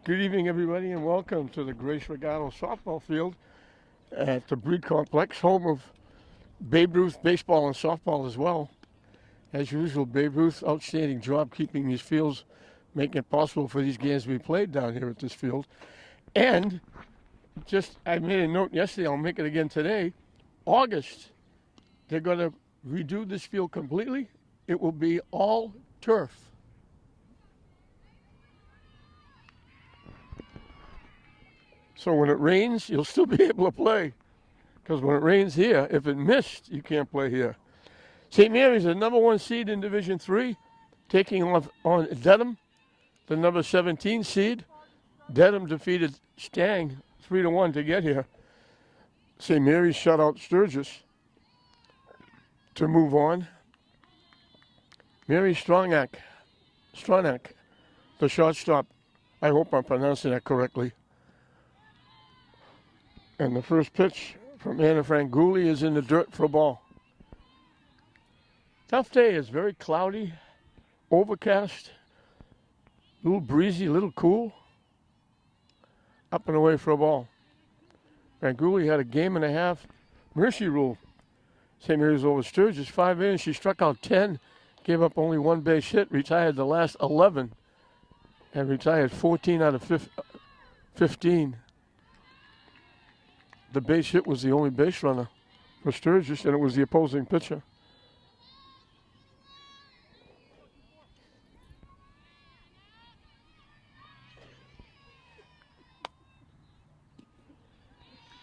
Good evening, everybody, and welcome to the Grace Regalo softball field at the Breed Complex, home of Babe Ruth baseball and softball as well. As usual, Babe Ruth, outstanding job keeping these fields, making it possible for these games to be played down here at this field. And I made a note yesterday, I'll make it again today. August, they're going to redo this field completely. It will be all turf. So when it rains, you'll still be able to play. Because when it rains here, if it missed, you can't play here. St. Mary's, the number 1 seed in Division 3, taking off on Dedham, the number 17 seed. Dedham defeated Stang 3-1 to get here. St. Mary's shut out Sturgis to move on. Mary Stronach, the shortstop. I hope I'm pronouncing that correctly. And the first pitch from Anna Franguli is in the dirt for a ball. Tough day. It's very cloudy, overcast, a little breezy, a little cool. Up and away for a ball. Franguli had a game and a half mercy rule. St. Mary's over Sturgis, 5 innings. She struck out 10, gave up only 1 base hit, retired the last 11, and retired 14 out of 15. The base hit was the only base runner for Sturgis, and it was the opposing pitcher.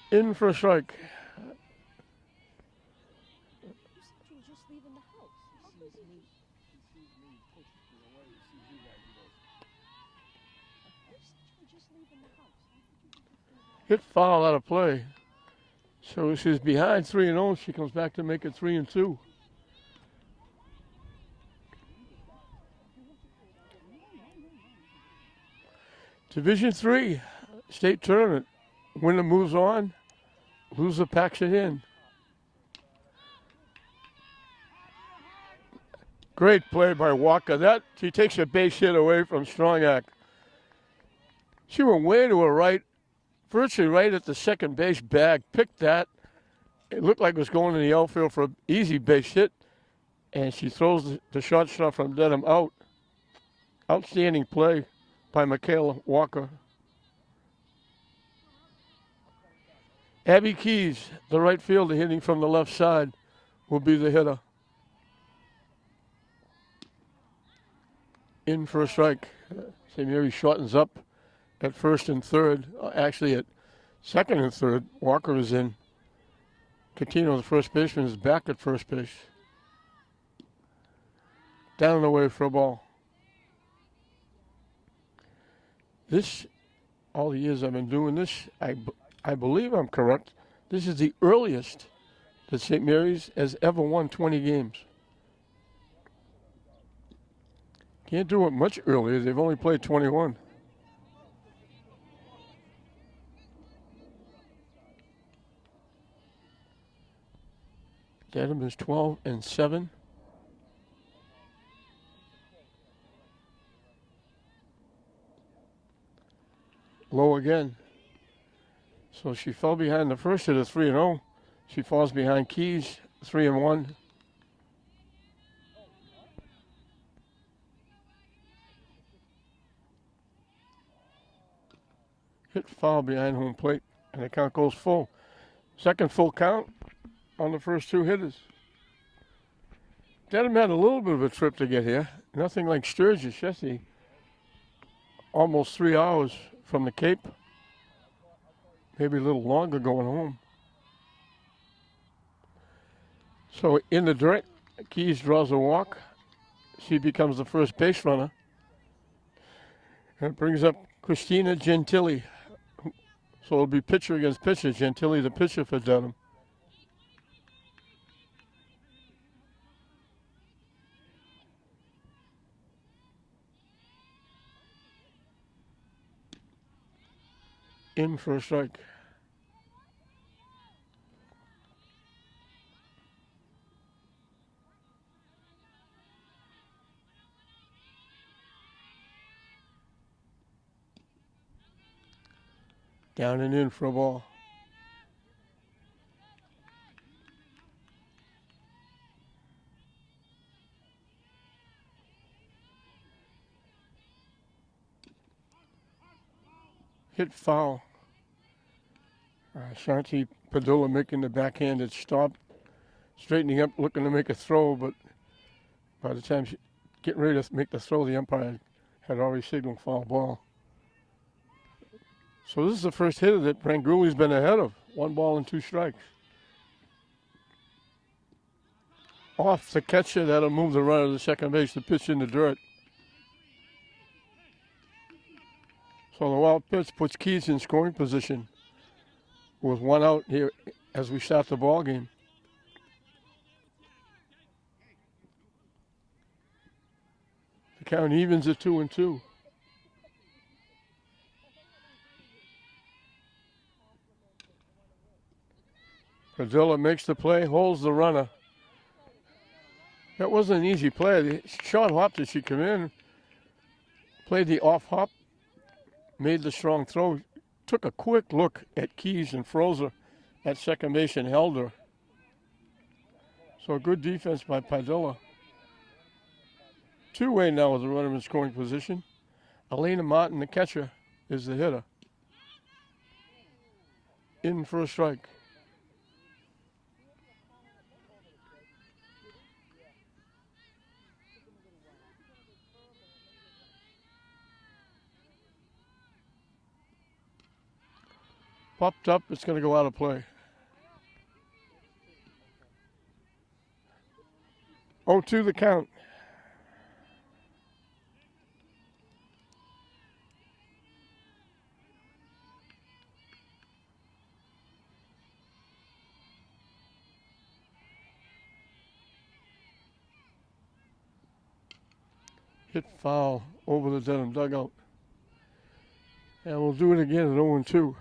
In for a strike. Hit foul out of play. So she's behind 3-0. She comes back to make it 3-2. Division 3 state tournament. Winner moves on. Loser packs it in. Great play by Walker. She takes a base hit away from Stronach. She went way to her right, virtually right at the second base bag. Picked that. It looked like it was going in the outfield for an easy base hit, and she throws the shortstop from Dedham out. Outstanding play by Michaela Walker. Abby Keys, the right fielder hitting from the left side, will be the hitter. In for a strike. St. Mary shortens up at first and third. Actually, at second and third, Walker is in. Catino, the first baseman, is back at first base. Down and away for a ball. All the years I've been doing this, I believe I'm correct. This is the earliest that St. Mary's has ever won 20 games. Can't do it much earlier. They've only played 21. Dedham is 12-7. Low again. So she fell behind the first hitter 3-0. She falls behind Keys 3-1. Hit foul behind home plate, and the count goes full. Second full count on the first 2 hitters. Dedham had a little bit of a trip to get here. Nothing like Sturgis yesterday. Almost 3 hours from the Cape. Maybe a little longer going home. So in the dirt, Keys draws a walk. She becomes the first base runner. And it brings up Christina Gentili. So it'll be pitcher against pitcher. Gentili, the pitcher for Dedham. In for a strike. Down and in for a ball. Hit foul. Shanti Padilla making the backhanded stop, straightening up, looking to make a throw, but by the time she getting ready to make the throw, the umpire had already signaled foul ball. So this is the first hitter that Franguli's been ahead of. 1 ball and 2 strikes. Off the catcher, that'll move the runner to second base. The pitch in the dirt. So the wild pitch puts Keys in scoring position with 1 out here as we start the ball game. The count evens at 2-2. Padilla makes the play, holds the runner. That wasn't an easy play. The short hop that she came in, played the off hop, made the strong throw, took a quick look at Keys and froze her at second base and held her. So a good defense by Padilla. 2-way now with the runner in scoring position. Elena Martin, the catcher, is the hitter. In for a strike. Popped up, it's going to go out of play. 0-2 the count. Hit foul over the Dedham dugout. And we'll do it again at 0-2.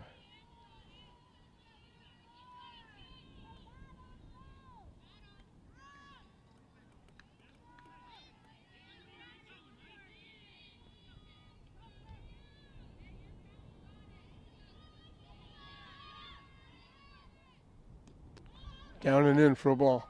Down and in for a ball.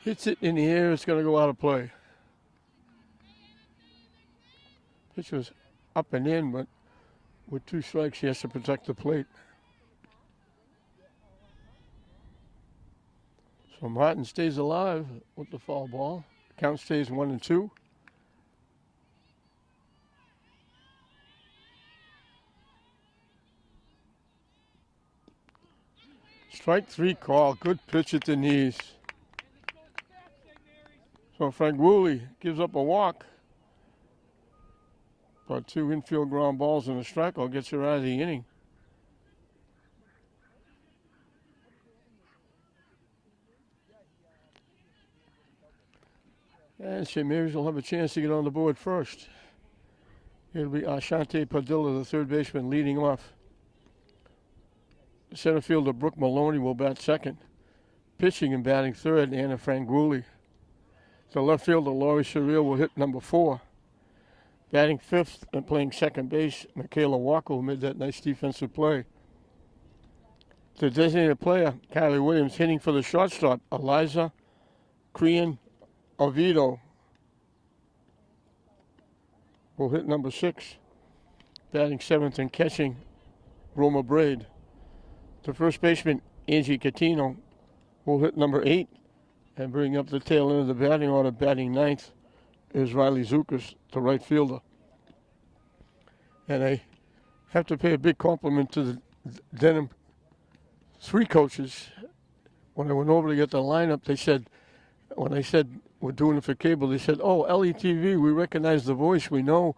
Hits it in the air, it's going to go out of play. Pitch was up and in, but with 2 strikes, he has to protect the plate. So Martin stays alive with the foul ball. Count stays 1-2. Strike 3 call. Good pitch at the knees. So Franguli gives up a walk. But 2 infield ground balls and a strikeout gets her out of the inning. And St. Mary's will have a chance to get on the board first. It'll be Ashante Padilla, the third baseman, leading off. The center fielder, Brooke Maloney, will bat second. Pitching and batting third, Anna Franguli. The left fielder, Laurie Surreal, will hit number 4. Batting fifth and playing second base, Michaela Walker, who made that nice defensive play. The designated player, Kylie Williams, hitting for the shortstop, Eliza Crean Oviedo, will hit number 6. Batting seventh and catching, Roma Braid. The first baseman, Angie Catino, will hit number 8 and bring up the tail end of the batting order. Batting ninth is Riley Zukas, the right fielder. And I have to pay a big compliment to the Dedham 3 coaches. When I went over to get the lineup, they said, when I said we're doing it for cable, they said, "Oh, LETV, we recognize the voice. We know.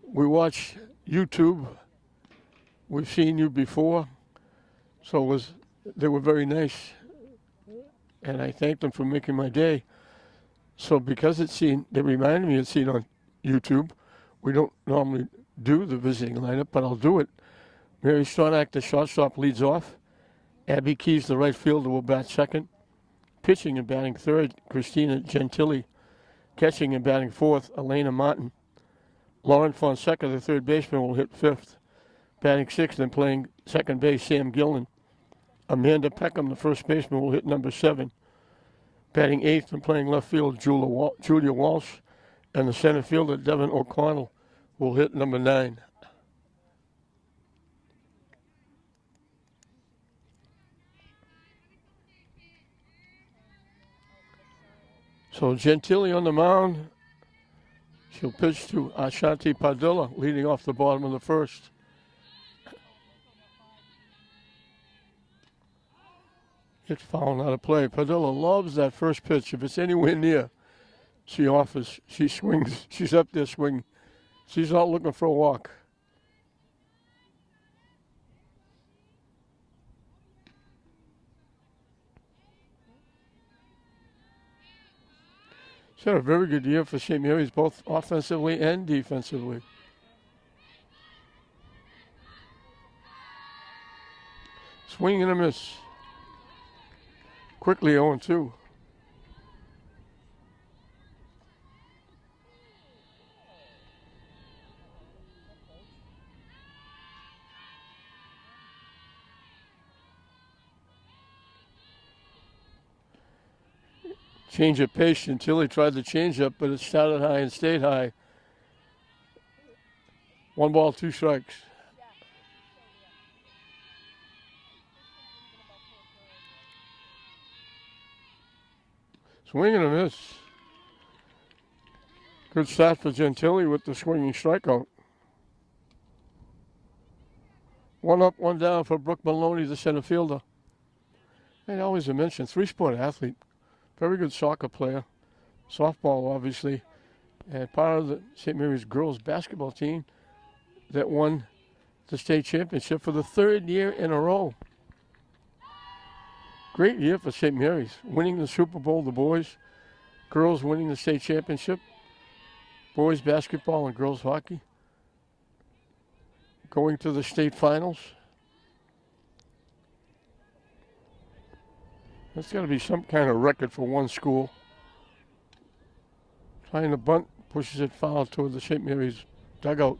We watch YouTube. We've seen you before." So they were very nice. And I thanked them for making my day. So because they reminded me it's seen on YouTube. We don't normally do the visiting lineup, but I'll do it. Mary Stonak, the shortstop, leads off. Abby Keys, the right fielder, will bat second. Pitching and batting third, Christina Gentili. Catching and batting fourth, Elena Martin. Lauren Fonseca, the third baseman, will hit fifth. Batting sixth and playing second base, Sam Gillen. Amanda Peckham, the first baseman, will hit number 7. Batting eighth and playing left field, Julia Walsh. And the center fielder, Devin O'Connell, will hit number 9. So Gentili on the mound. She'll pitch to Ashanti Padilla, leading off the bottom of the first. It's foul, not a play. Padilla loves that first pitch. If it's anywhere near, she offers, she swings. She's up there swinging. She's not looking for a walk. She's had a very good year for St. Mary's, both offensively and defensively. Swing and a miss. Quickly 0-2. Change of pace until he tried the change up, but it started high and stayed high. 1 ball, 2 strikes. Swing and a miss. Good start for Gentili with the swinging strikeout. 1 up, 1 down for Brooke Maloney, the center fielder. And always a mention, 3-sport athlete. Very good soccer player. Softball, obviously. And part of the St. Mary's girls basketball team that won the state championship for the 3rd year in a row. Great year for St. Mary's. Winning the Super Bowl, the boys. Girls winning the state championship. Boys basketball and girls hockey. Going to the state finals. That's got to be some kind of record for one school. Trying to bunt, pushes it foul toward the St. Mary's dugout.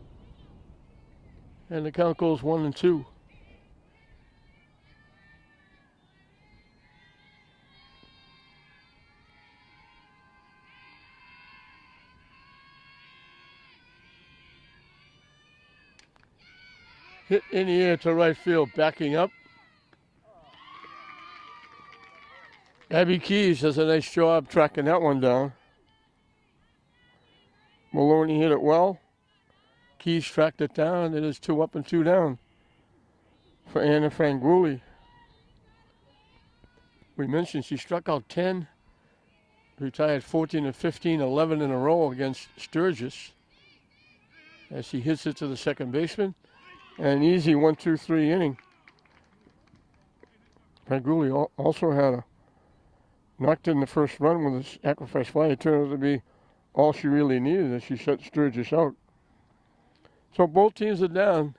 And the count goes 1-2. Hit in the air to right field, backing up. Abby Keys does a nice job tracking that one down. Maloney hit it well. Keys tracked it down. It is 2 up and 2 down for Anna Franguli. We mentioned she struck out 10, retired 14 of 15, 11 in a row against Sturgis as she hits it to the second baseman. An easy 1-2-3 inning. Franguli also had a knocked in the first run with a sacrifice fly. It turned out to be all she really needed as she shut Sturgis out. So both teams are down.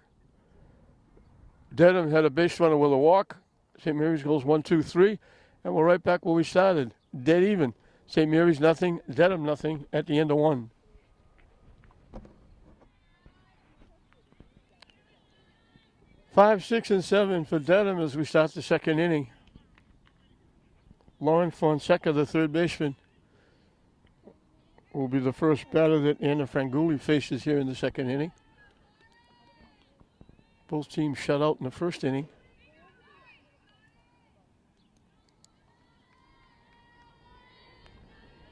Dedham had a base runner with a walk. St. Mary's goes 1-2-3. And we're right back where we started. Dead even. St. Mary's nothing, Dedham nothing at the end of 1. Five, 6, and 7 for Dedham as we start the second inning. Lauren Fonseca, the third baseman, will be the first batter that Anna Franguli faces here in the second inning. Both teams shut out in the first inning.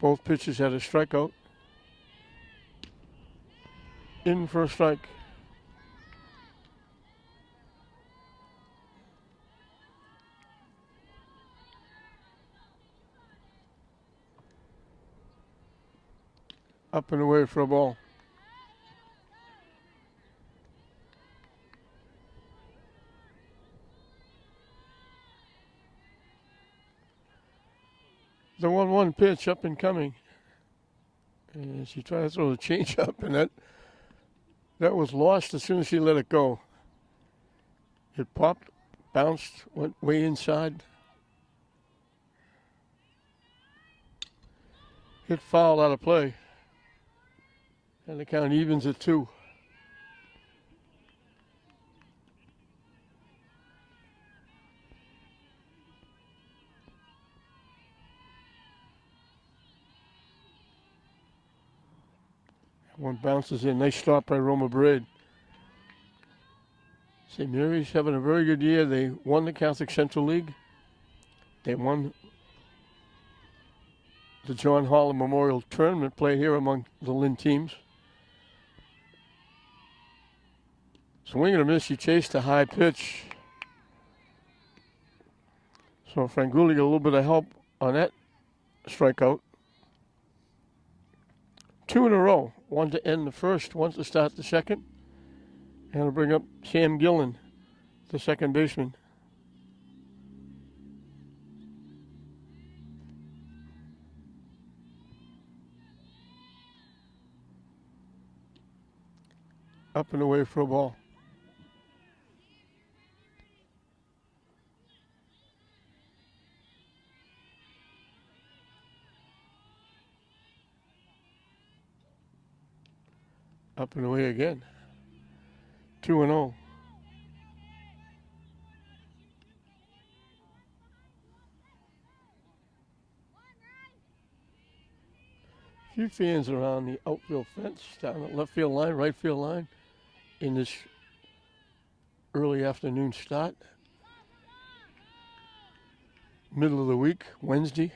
Both pitches had a strikeout. In for a strike. Up and away for a ball. The 1-1 pitch up and coming. And she tried to throw the change up, and that was lost as soon as she let it go. It popped bounced, went way inside. Hit foul out of play. And the count evens at 2. One bounces in. Nice stop by Roma Braid. St. Mary's having a very good year. They won the Catholic Central League. They won the John Holland Memorial Tournament play here among the Lynn teams. Swing and a miss. He chased a high pitch. So Franguli got a little bit of help on that strikeout. 2 in a row. One to end the first, one to start the second. And I'll bring up Sam Gillen, the second baseman. Up and away for a ball. Up and away again. 2-0. A few fans around the outfield fence, down the left field line, right field line, in this early afternoon start. Middle of the week, Wednesday.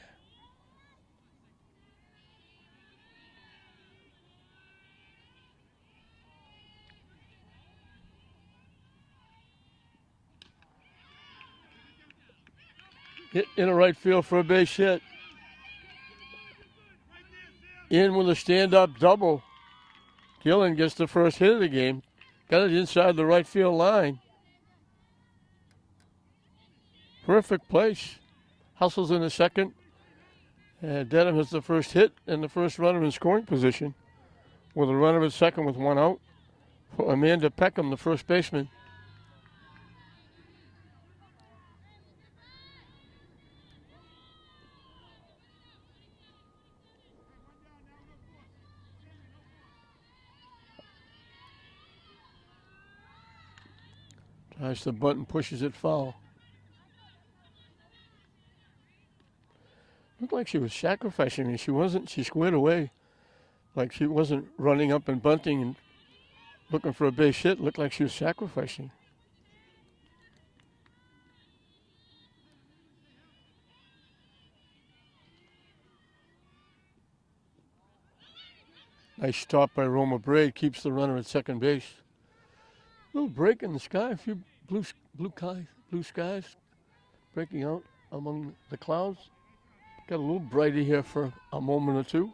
Hit in a right field for a base hit. In with a stand-up double. Gillen gets the first hit of the game. Got it inside the right field line. Perfect place. Hustles in the second. And Dedham has the first hit and the first runner in scoring position. With a runner at second with one out. For Amanda Peckham, the first baseman. Tries the button, pushes it foul. Looked like she was sacrificing, and she wasn't. She squared away. Like she wasn't running up and bunting and looking for a base hit. Looked like she was sacrificing. Nice stop by Roma Braid. Keeps the runner at second base. Little break in the sky, a few blue skies breaking out among the clouds. Got a little brighter here for a moment or two.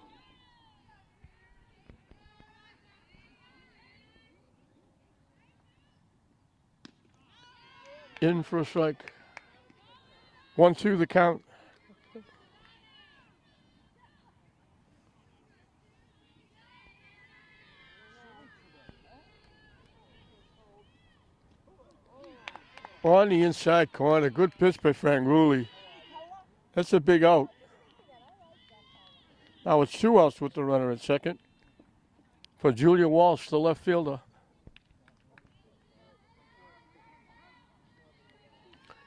In for a strike. 1-2 the count. On the inside corner, good pitch by Franguli. That's a big out. Now it's 2 outs with the runner at second for Julia Walsh, the left fielder.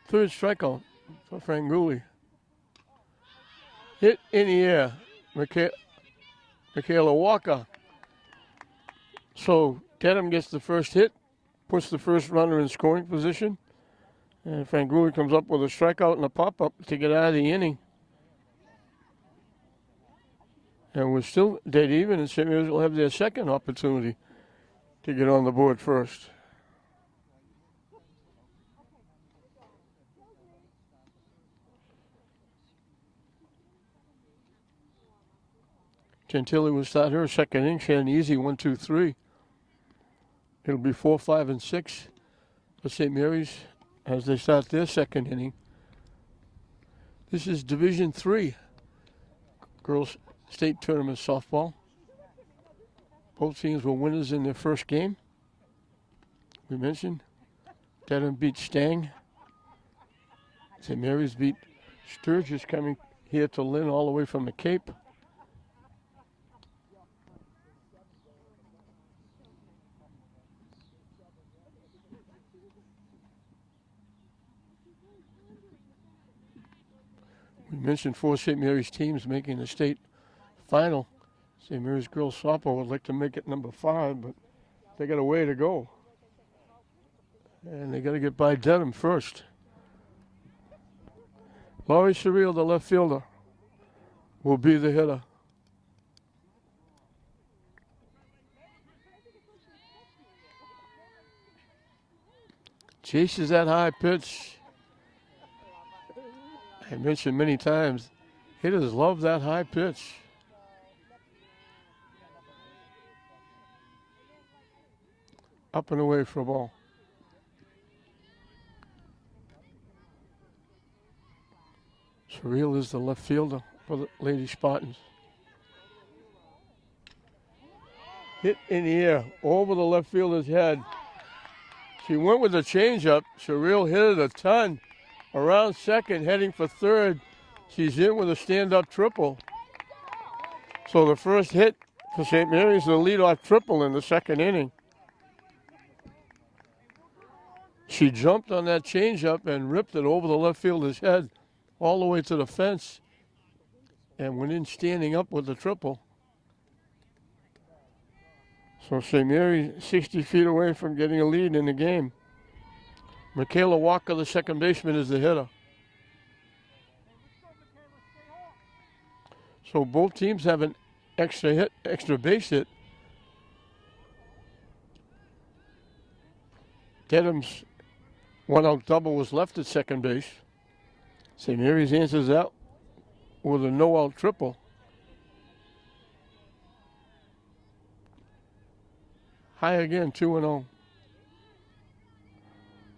Third strikeout for Franguli. Hit in the air, Michaela Walker. So Dedham gets the first hit, puts the first runner in scoring position. And Franguli comes up with a strikeout and a pop-up to get out of the inning. And we're still dead even, and St. Mary's will have their second opportunity to get on the board first. Gentili will start her second inning. She had an easy 1-2-3. It'll be 4, 5, and 6 for St. Mary's as they start their second inning. This is Division III girls state tournament softball. Both teams were winners in their first game. We mentioned Dedham beat Stang St. Mary's beat Sturgis, coming here to Lynn all the way from the Cape. We mentioned 4 St. Mary's teams making the state final. St. Mary's girls softball would like to make it number 5, but they got a way to go. And they got to get by Dedham first. Laurie Surreal, the left fielder, will be the hitter. Chases that high pitch. I mentioned many times, hitters love that high pitch. Up and away for a ball. Surreal is the left fielder for the Lady Spartans. Hit in the air over the left fielder's head. She went with a changeup. Surreal hit it a ton. Around second, heading for third. She's in with a stand-up triple. So the first hit for St. Mary's, the leadoff triple in the second inning. She jumped on that changeup and ripped it over the left fielder's head all the way to the fence and went in standing up with the triple. So St. Mary's 60 feet away from getting a lead in the game. Michaela Walker, the second baseman, is the hitter. So both teams have an extra base hit. Dedham's one-out double was left at second base. St. Mary's answers that with a no-out triple. High again, 2-0.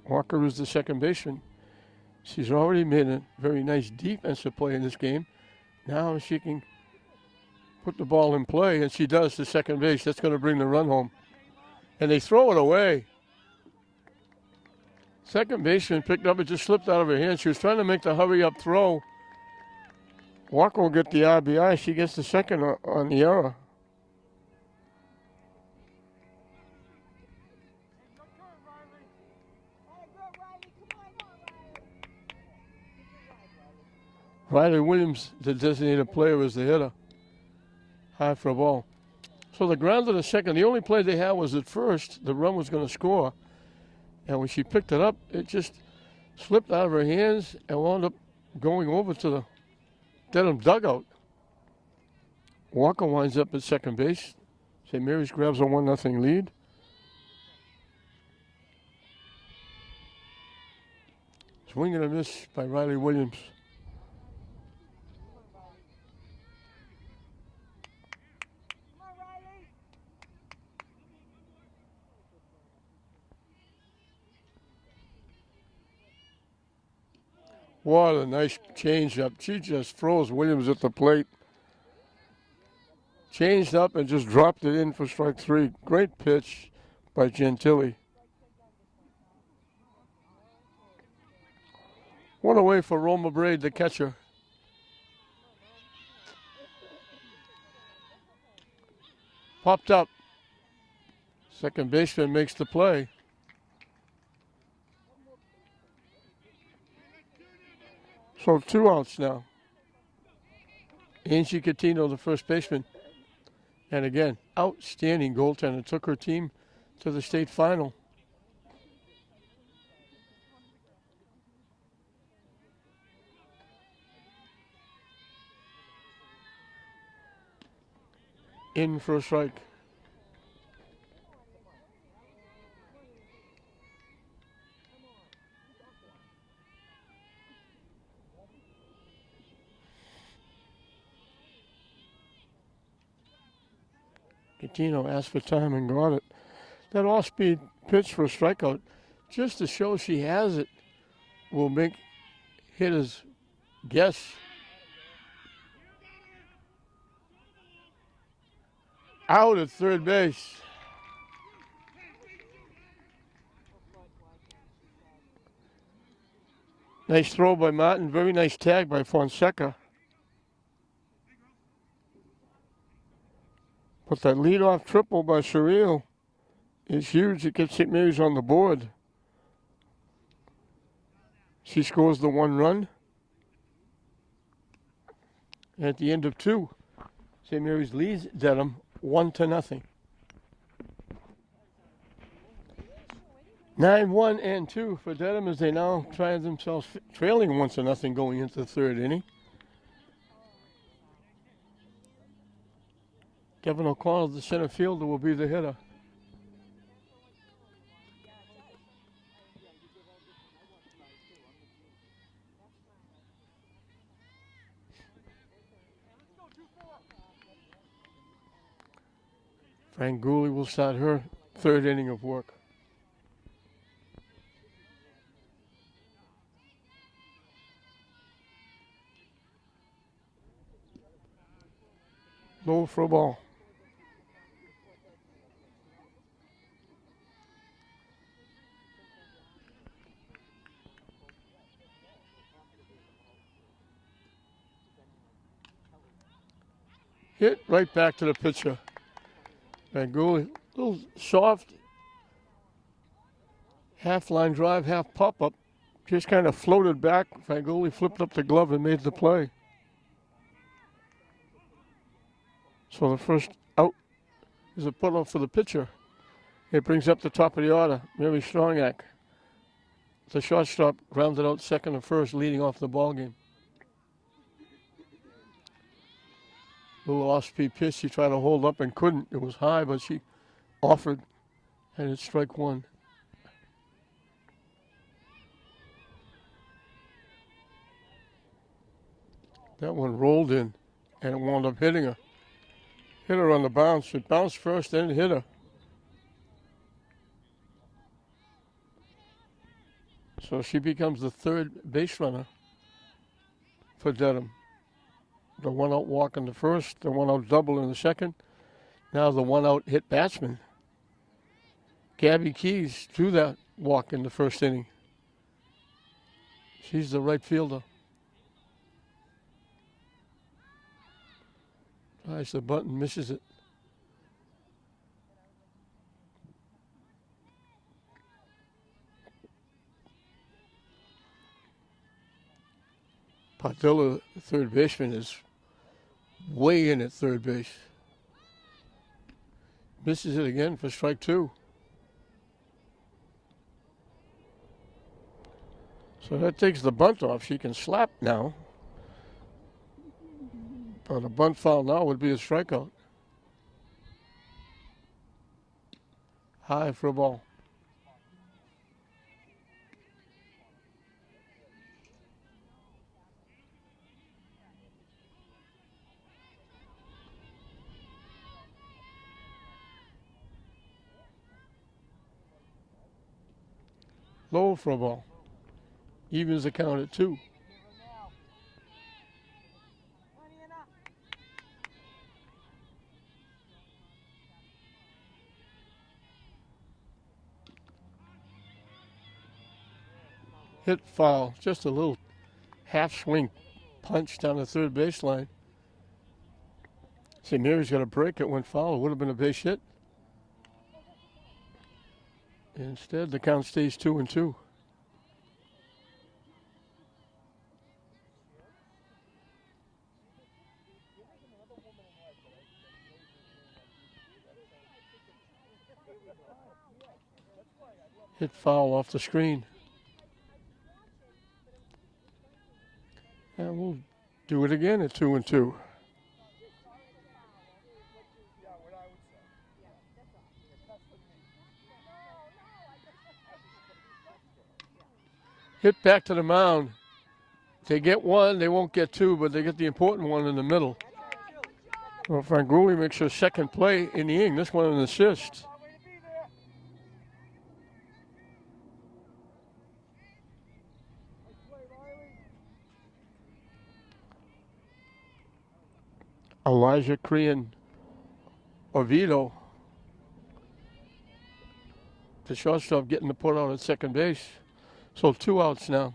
Walker is the second baseman. She's already made a very nice defensive play in this game. Now she can put the ball in play, and she does to second base. That's going to bring the run home. And they throw it away. Second baseman picked up, it just slipped out of her hand. She was trying to make the hurry-up throw. Walker will get the RBI. She gets the second on the error. Riley Williams, the designated player, is the hitter. High for a ball. So the ground to the second, the only play they had was at first. The run was going to score. And when she picked it up, it just slipped out of her hands and wound up going over to the Dedham dugout. Walker winds up at second base. St. Mary's grabs a 1-0 lead. Swing and a miss by Riley Williams. What a nice changeup. She just froze Williams at the plate. Changed up and just dropped it in for strike 3. Great pitch by Gentili. One away for Roma Braid, the catcher. Popped up. Second baseman makes the play. So 2 outs now. Angie Catino, the first baseman. And again, outstanding goaltender. Took her team to the state final. In for a strike. Catino asked for time and got it. That off-speed pitch for a strikeout, just to show she has it, will make hitters guess. Out at third base. Nice throw by Martin. Very nice tag by Fonseca. But that leadoff triple by Surreal is huge. It gets St. Mary's on the board. She scores the 1 run. At the end of 2, St. Mary's leads Dedham 1-0. 9-1 and 2 for Dedham as they now find themselves trailing 1-0 going into the 3rd inning. Kevin O'Connell, the center fielder, will be the hitter. Frank Gooley will start her 3rd inning of work. Low for a ball. Hit right back to the pitcher. Bangouli, a little soft, half line drive, half pop up. Just kind of floated back. Bangouli flipped up the glove and made the play. So the first out is a put off for the pitcher. It brings up the top of the order, Mary Stronyak. The shortstop grounded out 2nd and 1st, leading off the ball game. Little off-speed pitch. She tried to hold up and couldn't. It was high, but she offered, and it's strike 1. That one rolled in, and it wound up hitting her. Hit her on the bounce. It bounced first, then it hit her. So she becomes the 3rd base runner for Dedham. The 1-out walk in the 1st, the 1-out double in the 2nd. Now the 1-out hit batsman. Gabby Keys threw that walk in the 1st inning. She's the right fielder. Tries the button, misses it. Padilla, the 3rd baseman, is way in at 3rd base. Misses it again for strike 2. So that takes the bunt off. She can slap now. But a bunt foul now would be a strikeout. High for a ball. Low for a ball. Evens the count at 2. Hit foul. Just a little half swing punch down the 3rd baseline. St. Mary's got a break. It went foul. It would have been a base hit. Instead, the count stays 2-2. Hit foul off the screen. And we'll do it again at 2-2. Hit back to the mound. They get 1, they won't get 2, but they get the important one in the middle. Well, Franguli makes her 2nd play in the inning. This one an assist. Elijah Crean Oviedo, the shortstop, getting the put out at 2nd base. So 2 outs now.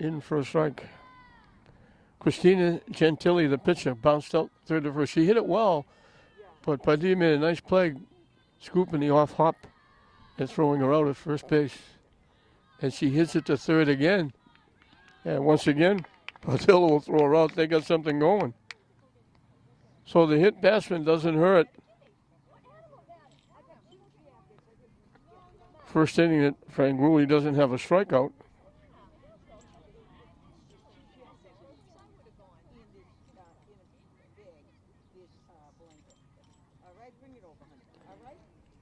in for a strike. Christina Gentili, the pitcher, bounced out third to first. She hit it well, but Padilla made a nice play, scooping the off hop and throwing her out at first base. And she hits it to third again. And once again, Padilla will throw her out. They got something going. So the hit batsman doesn't hurt. First inning that Frank Rulli doesn't have a strikeout.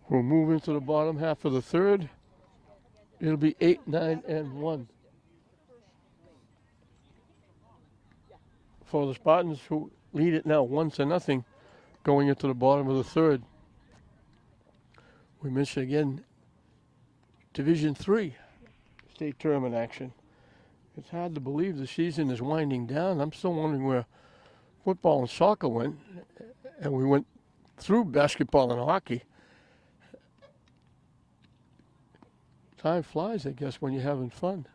We'll move into the bottom half of the third. It'll be 8, 9, and 1. For the Spartans, who lead it now 1-0 going into the bottom of the third. We mentioned again Division III state tournament action. It's hard to believe the season is winding down. I'm still wondering where football and soccer went, and we went through basketball and hockey. Time flies, I guess, when you're having fun.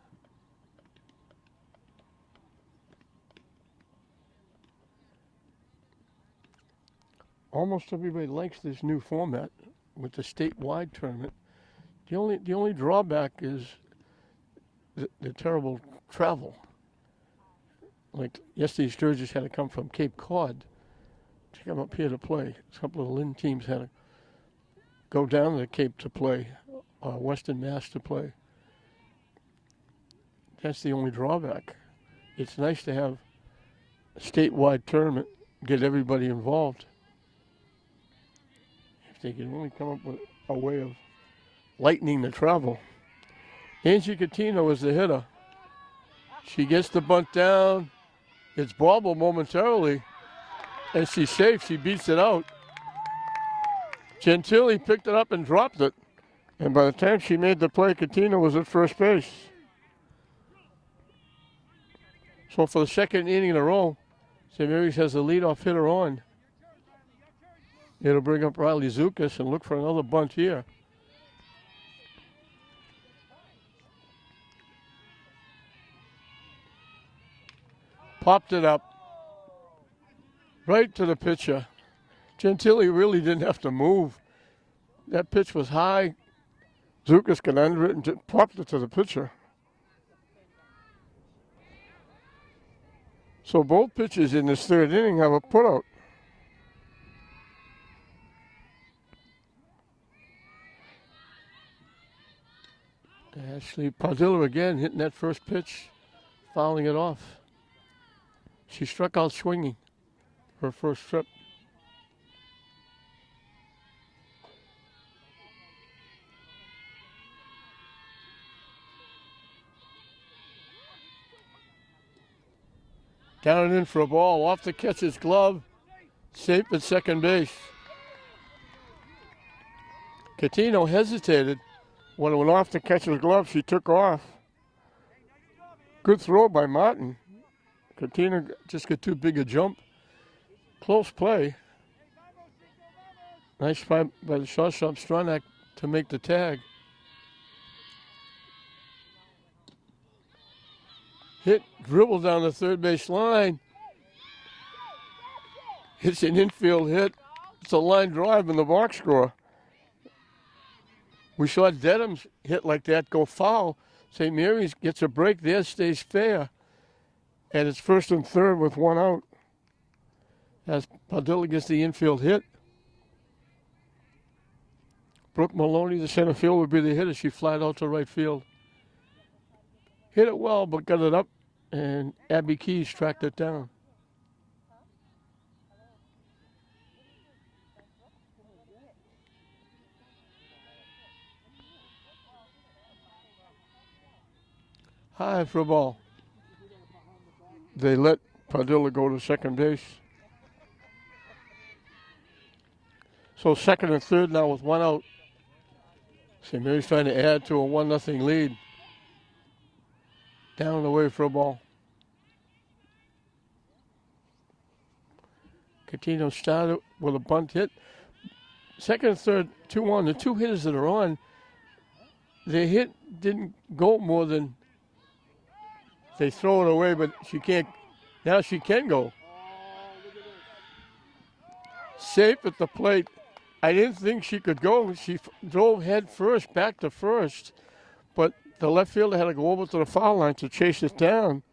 Almost everybody likes this new format with the statewide tournament. The only drawback is the terrible travel. Like yesterday, Sturgis had to come from Cape Cod to come up here to play. A couple of the Lynn teams had to go down to the Cape to play, Western Mass to play. That's the only drawback. It's nice to have a statewide tournament, get everybody involved. If they can only come up with a way of lightening the travel. Angie Catino is the hitter. She gets the bunt down. It's bobbled momentarily, and she's safe. She beats it out. Gentili picked it up and dropped it. And by the time she made the play, Catino was at first base. So for the second inning in a row, St. Mary's has the leadoff hitter on. It'll bring up Riley Zukas and look for another bunt here. Popped it up right to the pitcher. Gentili really didn't have to move. That pitch was high. Zukas got under it and popped it to the pitcher. So both pitchers in this third inning have a putout. Ashley Padilla again hitting that first pitch, fouling it off. She struck out swinging her first trip. Down and in for a ball, off the catcher's glove, safe at second base. Catino hesitated. When it went off the catcher's glove, she took off. Good throw by Martin. Catino just got too big a jump. Close play. Nice try by the shortstop Stronach to make the tag. Hit, dribble down the third base line. It's an infield hit. It's a line drive in the box score. We saw Dedham's hit like that go foul. St. Mary's gets a break there, stays fair. And it's first and third with one out. As Padilla gets the infield hit. Brooke Maloney, the center field, would be the hitter. She flied out to right field. Hit it well, but got it up, and Abby Keys tracked it down. High for a ball. They let Padilla go to second base. So second and third now with one out. St. Mary's trying to add to a 1-0 lead. Down and away for a ball. Catino started with a bunt hit. Second and third, 2-1. The two hitters that are on, their hit didn't go more than They throw it away, but she can't. Now she can go. Safe at the plate. I didn't think she could go. She drove head first back to first, but the left fielder had to go over to the foul line to chase it down.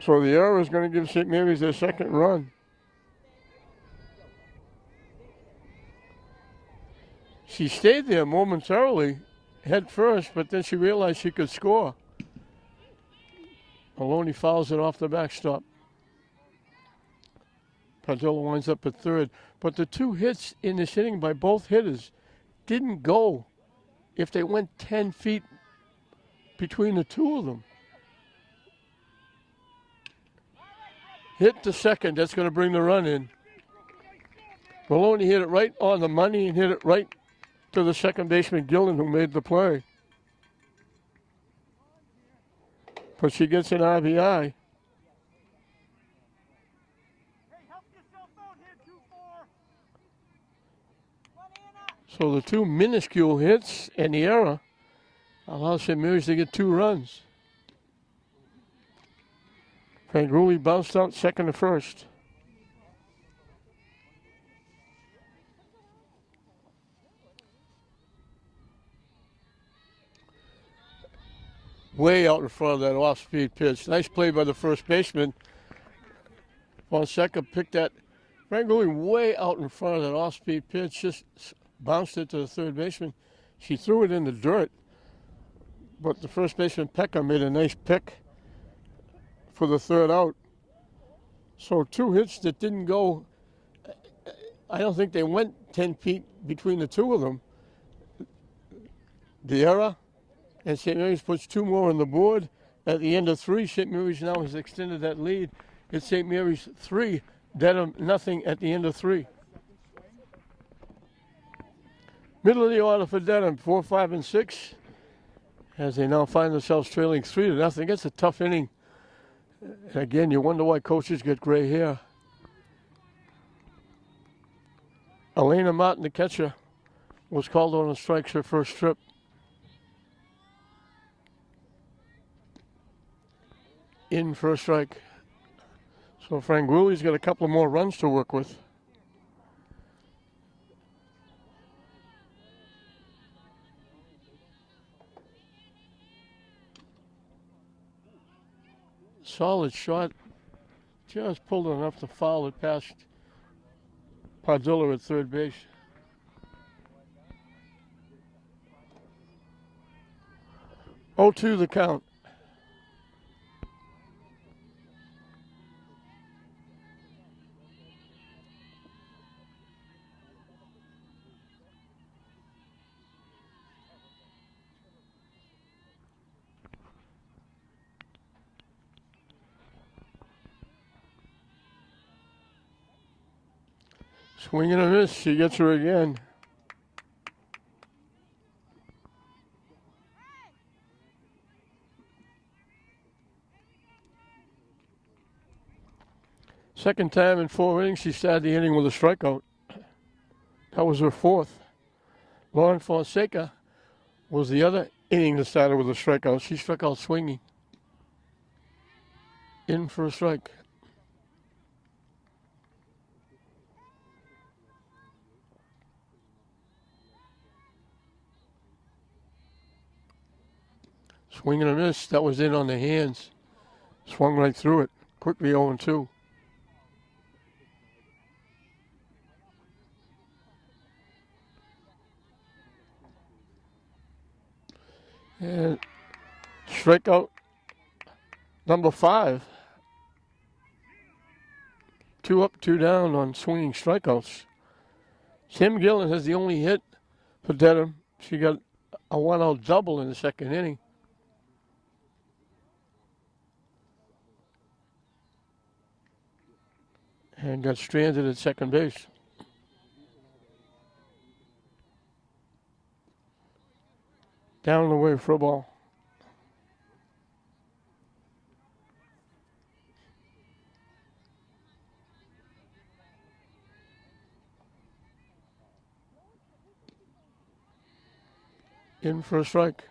So the error is going to give St. Mary's their second run. She stayed there momentarily, head first, but then she realized she could score. Maloney fouls it off the backstop. Padilla winds up at third. But the two hits in this inning by both hitters didn't go if they went 10 feet between the two of them. Hit to second, that's going to bring the run in. Maloney hit it right on the money and hit it right to the second baseman, Gillen, who made the play. But she gets an RBI. So the two minuscule hits and the error allows St. Mary's to get 2 runs. Franguli bounced out second to first. Way out in front of that off-speed pitch. Nice play by the first baseman. Fonseca picked that. Franguli way out in front of that off-speed pitch. Just bounced it to the third baseman. She threw it in the dirt, but the first baseman, Pekka, made a nice pick for the third out. So 2 hits that didn't go. I don't think they went 10 feet between the two of them. The error, and St. Mary's puts 2 more on the board. At the end of 3, St. Mary's now has extended that lead. It's St. Mary's 3, Dedham nothing at the end of 3. Middle of the order for Dedham, 4, 5, and 6, as they now find themselves trailing 3-0. It's a tough inning. And again, you wonder why coaches get gray hair. Elena Martin, the catcher, was called on a strike her first trip. In for a strike. So Franguli's got a couple more runs to work with. Solid shot. Just pulled it enough to foul it past Padilla at third base. Oh, 2 the count. Swing and a miss. She gets her again. Second time in 4 innings, she started the inning with a strikeout. That was her 4th. Lauren Fonseca was the other inning that started with a strikeout. She struck out swinging. In for a strike. Swing and a miss. That was in on the hands. Swung right through it. Quickly 0-2. And strikeout number 5. 2 up, 2 down on swinging strikeouts. Tim Gillen has the only hit for Dedham. She got a 1-out double in the second inning. And got stranded at second base. Down the way for a ball. In for a strike.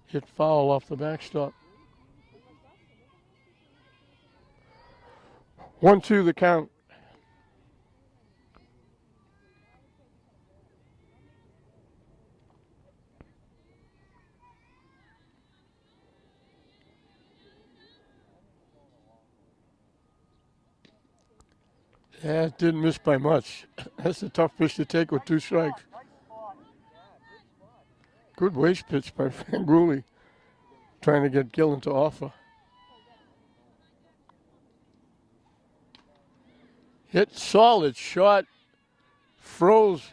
Hit foul off the backstop. 1-2 the count. Yeah, it didn't miss by much. That's a tough pitch to take with 2 strikes. Good waste pitch by Franguli, trying to get Gillen to offer. Hit solid shot, froze,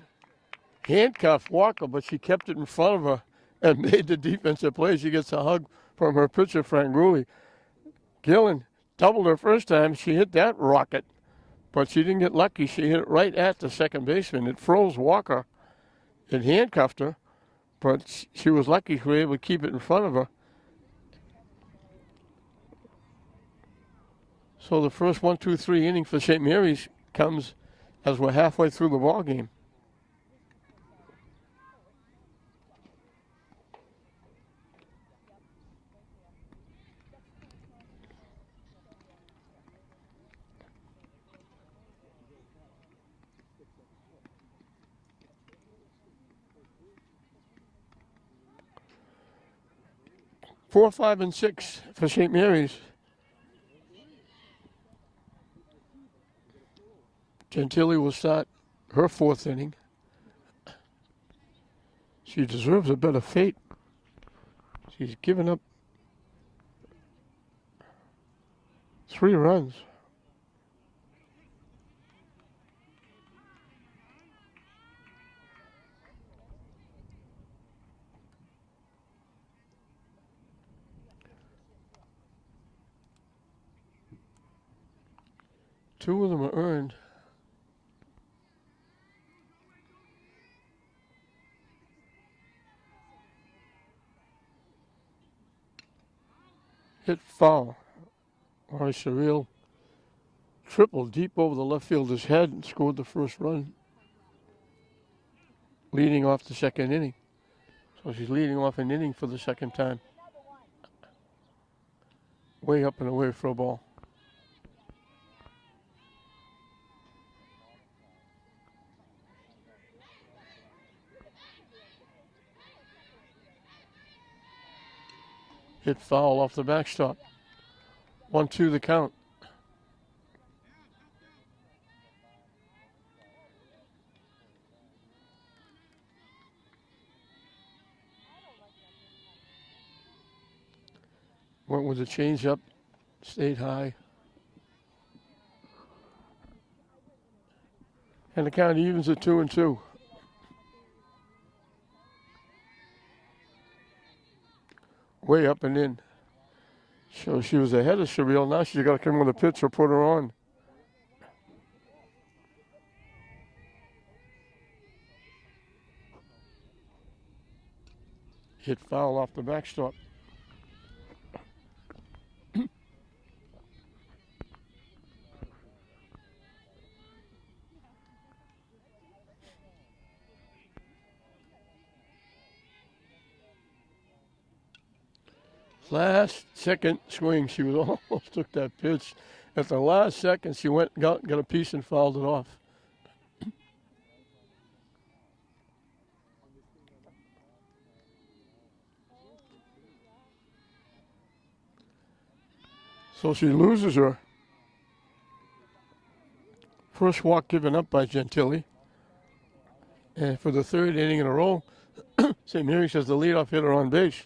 handcuffed Walker, but she kept it in front of her and made the defensive play. She gets a hug from her pitcher, Franguli. Gillen doubled her first time. She hit that rocket, but she didn't get lucky. She hit it right at the second baseman. It froze Walker. It handcuffed her, but she was lucky she was able to keep it in front of her. So the first 1-2-3 inning for St. Mary's comes as we're halfway through the ball game. Four, 5, and 6 for St. Mary's. Gentili will start her 4th inning. She deserves a better fate. She's given up 3 runs. Two of them are earned. Hit foul. Maurice Surreal tripled deep over the left fielder's head and scored the first run, leading off the 2nd inning. So she's leading off an inning for the 2nd time. Way up and away for a ball. Hit foul off the backstop. 1-2 the count. Went with a changeup, stayed high. And the count evens at 2-2. Way up and in. So she was ahead of Surreal. Now she's got to come with a pitch or put her on. Hit foul off the backstop. Last second swing, she was almost took that pitch. At the last second, she went got a piece and fouled it off. So she loses her first walk given up by Gentili. And for the 3rd inning in a row, St. Mary's has the leadoff hitter on base.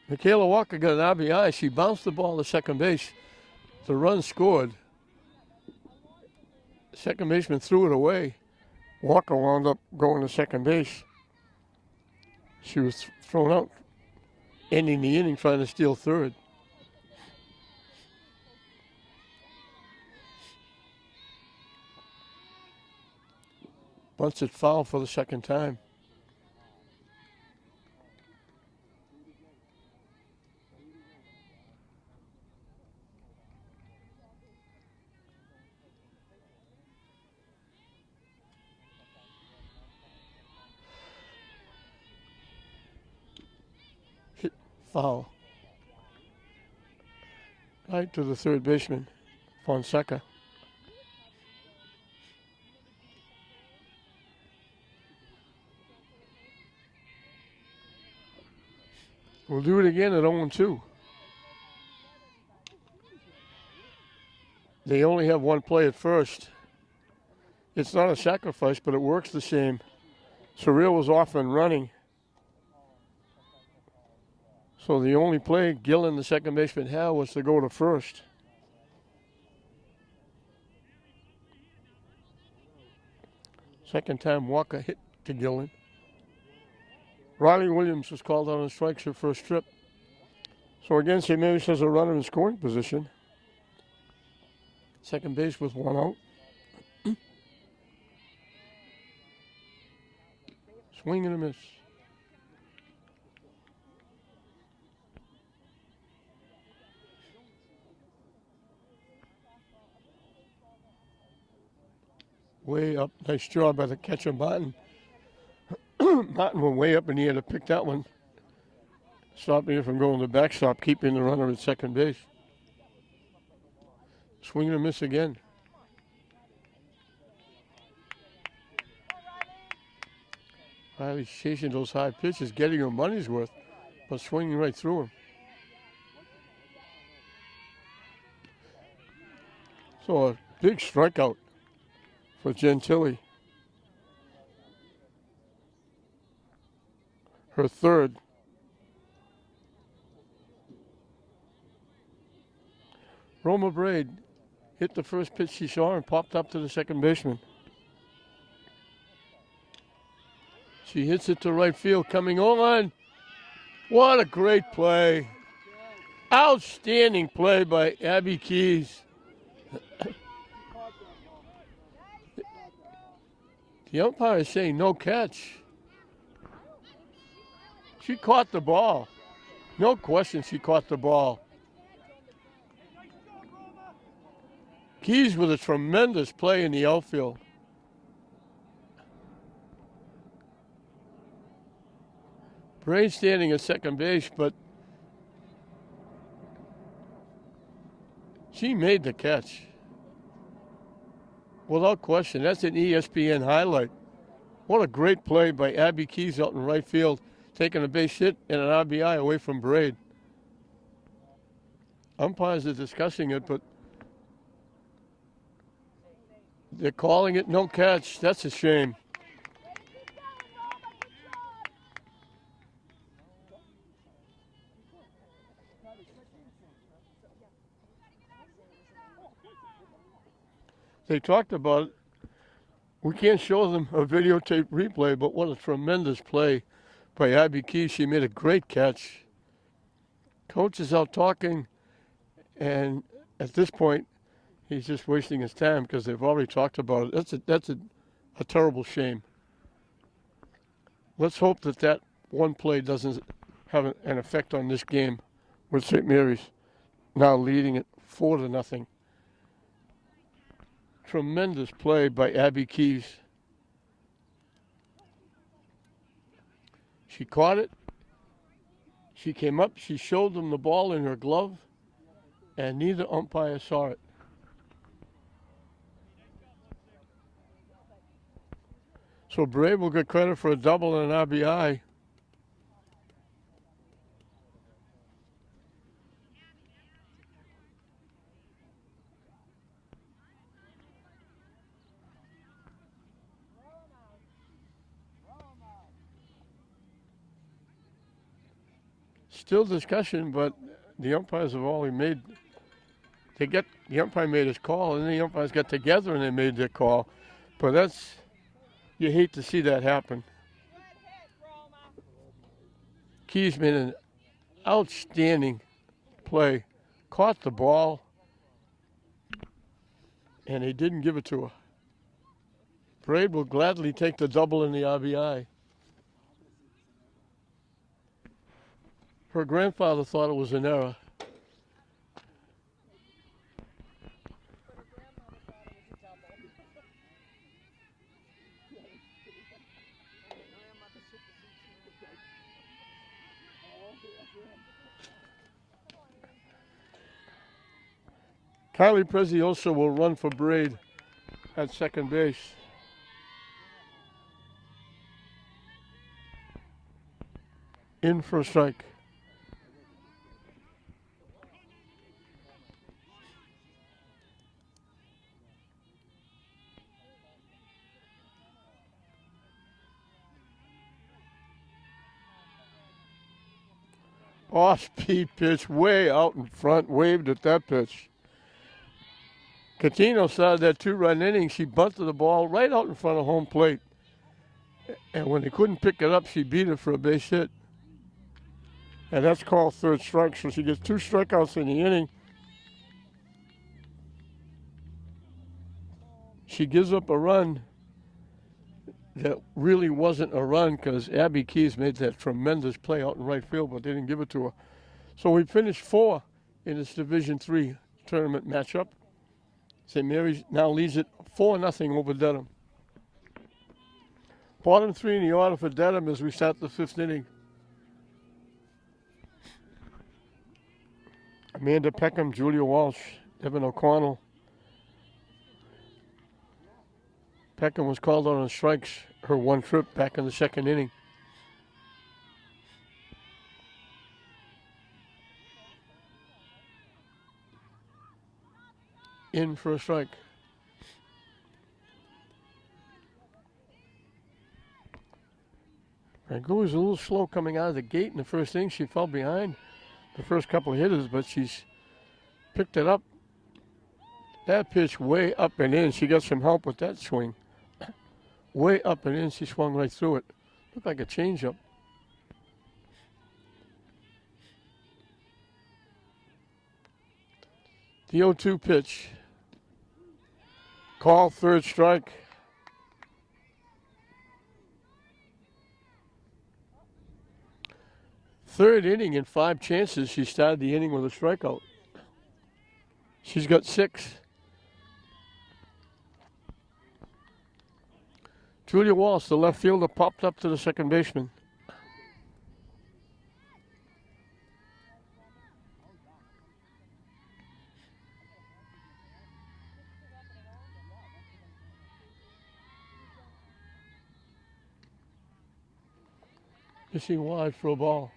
Michaela Walker got an RBI. She bounced the ball to second base. The run scored. Second baseman threw it away. Walker wound up going to second base. She was thrown out, ending the inning trying to steal 3rd. Bunts it foul for the 2nd time. foul. Right to the third baseman, Fonseca. We'll do it again at 0-2. They only have one play at first. It's not a sacrifice, but it works the same. Surreal was off and running. So the only play Gillen, the second baseman, had was to go to first. Second time Walker hit to Gillen. Riley Williams was called out on strikes her first trip. So again, St. Mary's has a runner in scoring position. Second base with one out. Swing and a miss. Way up. Nice job by the catcher, Martin. Martin went way up in the air to pick that one. Stopping it from going to backstop, keeping the runner at second base. Swing and a miss again. Riley's chasing those high pitches, getting her money's worth, but swinging right through him. So a big strikeout for Gentili. Her third. Roma Braid hit the first pitch she saw and popped up to the second baseman. She hits it to right field, coming on. What a great play. Outstanding play by Abby Keys. The umpire is saying no catch. She caught the ball. No question she caught the ball. Keys with a tremendous play in the outfield. Braid standing at second base, but she made the catch. Without question, that's an ESPN highlight. What a great play by Abby Keys out in right field, taking a base hit and an RBI away from Braid. Umpires are discussing it, but they're calling it no catch. That's a shame. They talked about it. We can't show them a videotape replay, but what a tremendous play by Abby Keys. She made a great catch. Coach is out talking, and at this point, he's just wasting his time because they've already talked about it. That's a terrible shame. Let's hope that one play doesn't have an effect on this game with St. Mary's now leading it 4-0. Tremendous play by Abby Keys. She caught it. She came up. She showed them the ball in her glove, and neither umpire saw it. So Braid will get credit for a double and an RBI. Still discussion, but the umpires have already made. The umpire made his call, and the umpires got together and they made their call. But you hate to see that happen. Keys made an outstanding play, caught the ball, and they didn't give it to her. Braid will gladly take the double in the RBI. Her grandfather thought it was an error. Kylie Prezioso will run for Braid at second base. In for a strike. Off-speed pitch way out in front, waved at that pitch. Catino started that 2-run inning. She bunted the ball right out in front of home plate. And when they couldn't pick it up, she beat it for a base hit. And that's called third strike, so she gets 2 strikeouts in the inning. She gives up a run that really wasn't a run because Abby Keys made that tremendous play out in right field, but they didn't give it to her. So we finished 4 in this Division III tournament matchup. St. Mary's now leads it 4-0 over Dedham. Bottom 3 in the order for Dedham as we start the 5th inning. Amanda Peckham, Julia Walsh, Evan O'Connell. Peckham was called out on strikes her 1 trip back in the 2nd inning. In for a strike. Rangoon was a little slow coming out of the gate in the first inning. She fell behind the first couple of hitters, but she's picked it up. That pitch way up and in. She got some help with that swing. Way up and in, she swung right through it. Looked like a changeup. The 0-2 pitch. Call, third strike. Third inning in 5 chances, she started the inning with a strikeout. She's got 6. Julia Walsh, the left fielder, popped up to the second baseman. Fishing wide for a ball.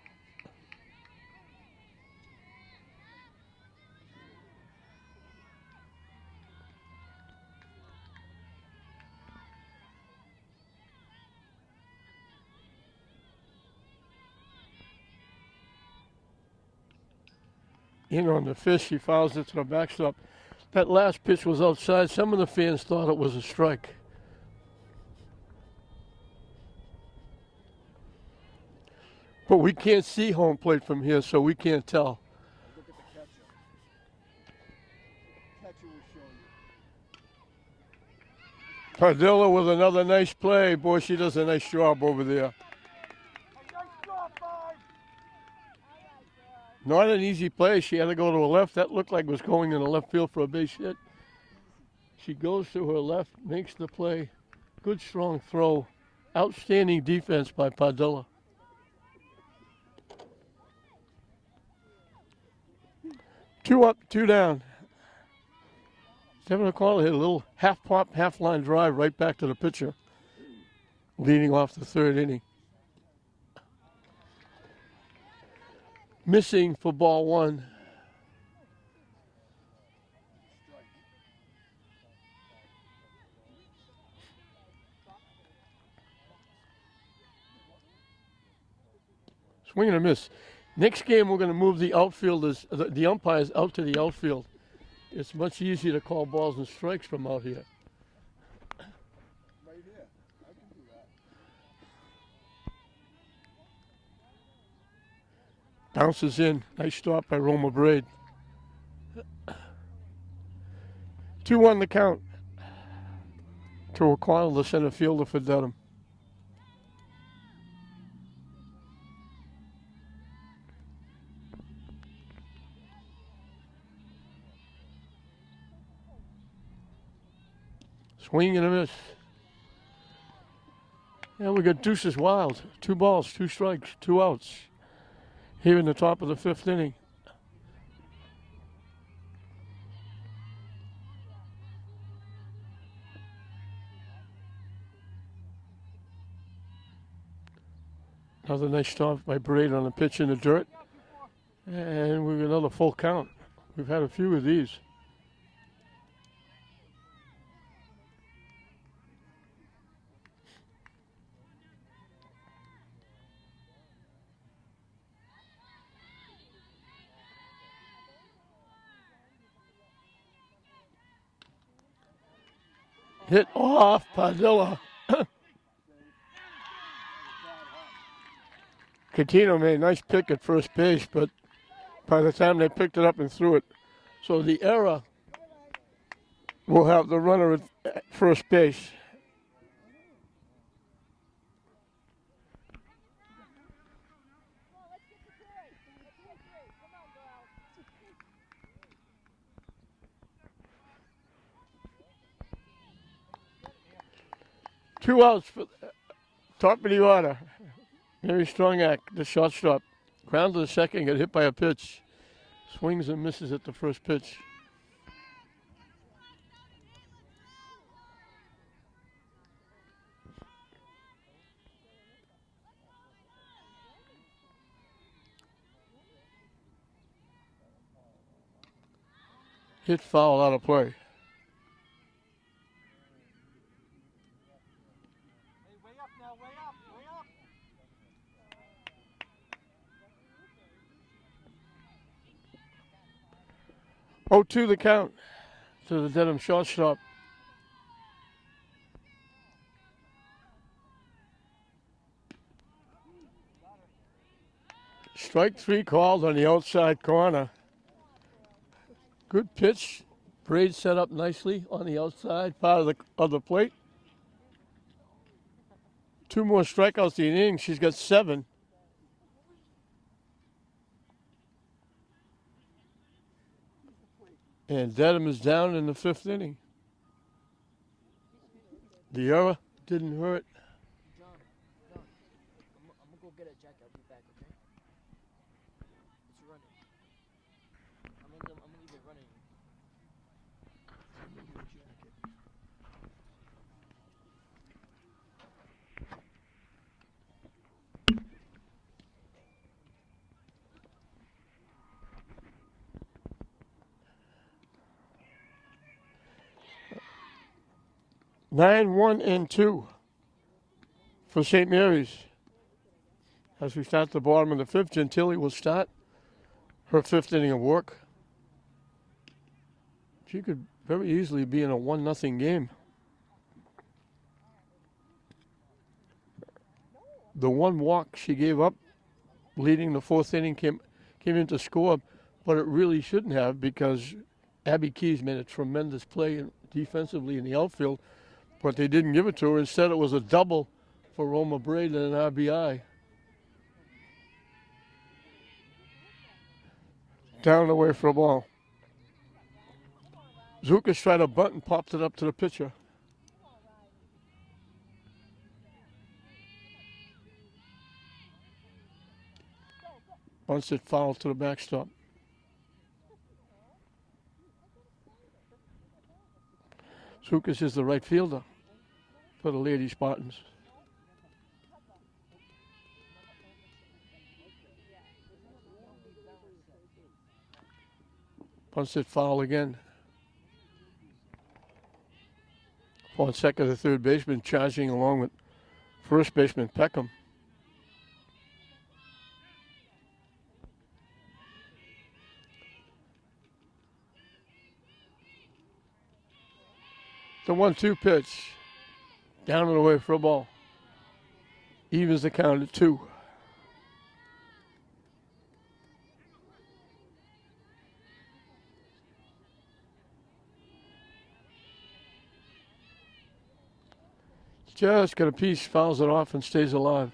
In on the fish, she fouls it to the backstop. That last pitch was outside. Some of the fans thought it was a strike. But we can't see home plate from here, so we can't tell. Look at the catcher. The catcher will show you. Padilla with another nice play. Boy, she does a nice job over there. Not an easy play. She had to go to her left. That looked like it was going in the left field for a base hit. She goes to her left, makes the play. Good, strong throw. Outstanding defense by Padilla. Two up, 2 down. Evan O'Connell hit a little half-pop, half-line drive right back to the pitcher, leading off the 3rd inning. Missing for ball 1. Swing and a miss. Next game, we're going to move the outfielders, the umpires out to the outfield. It's much easier to call balls and strikes from out here. Right here. I can do that. Bounces in. Nice stop by Roma Braid. 2-1 the count to O'Connell, the center fielder for Dedham. Swing and a miss. And we got deuces wild. 2 balls, 2 strikes, 2 outs. Here in the top of the 5th inning. Another nice stop by Braid on the pitch in the dirt. And we've another full count. We've had a few of these. Hit off Padilla. Catino made a nice pick at first base, but by the time they picked it up and threw it. So the error will have the runner at first base. Two outs for top of the order. Very strong act, the shortstop. Ground to the second, got hit by a pitch. Swings and misses at the first pitch. Hit foul out of play. Way up now, way up, way up. 0-2 the count to the Dedham shortstop. Strike three called on the outside corner. Good pitch. Braid set up nicely on the outside part of the plate. Two more strikeouts in the inning. She's got 7. And Dedham is down in the 5th inning. The error didn't hurt. John, I'm gonna go get a jacket. I'll be back, okay? It's running. I'm gonna leave it running. Nine, 1, and 2 for St. Mary's. As we start the bottom of the 5th, Gentili will start her 5th inning of work. She could very easily be in a 1-0 game. The one walk she gave up leading the 4th inning came in to score, but it really shouldn't have, because Abby Keys made a tremendous play defensively in the outfield, but they didn't give it to her. Instead, it was a double for Roma Braid and an RBI. Down and away for a ball. Zukas tried a bunt and popped it up to the pitcher. Bunts it foul to the backstop. Zukas is the right fielder for the Lady Spartans. Bunts it foul again. On second, the third baseman charging along with first baseman Peckham. The 1-2 pitch. Down and away for a ball. Evens the count at 2. Just got a piece, fouls it off, and stays alive.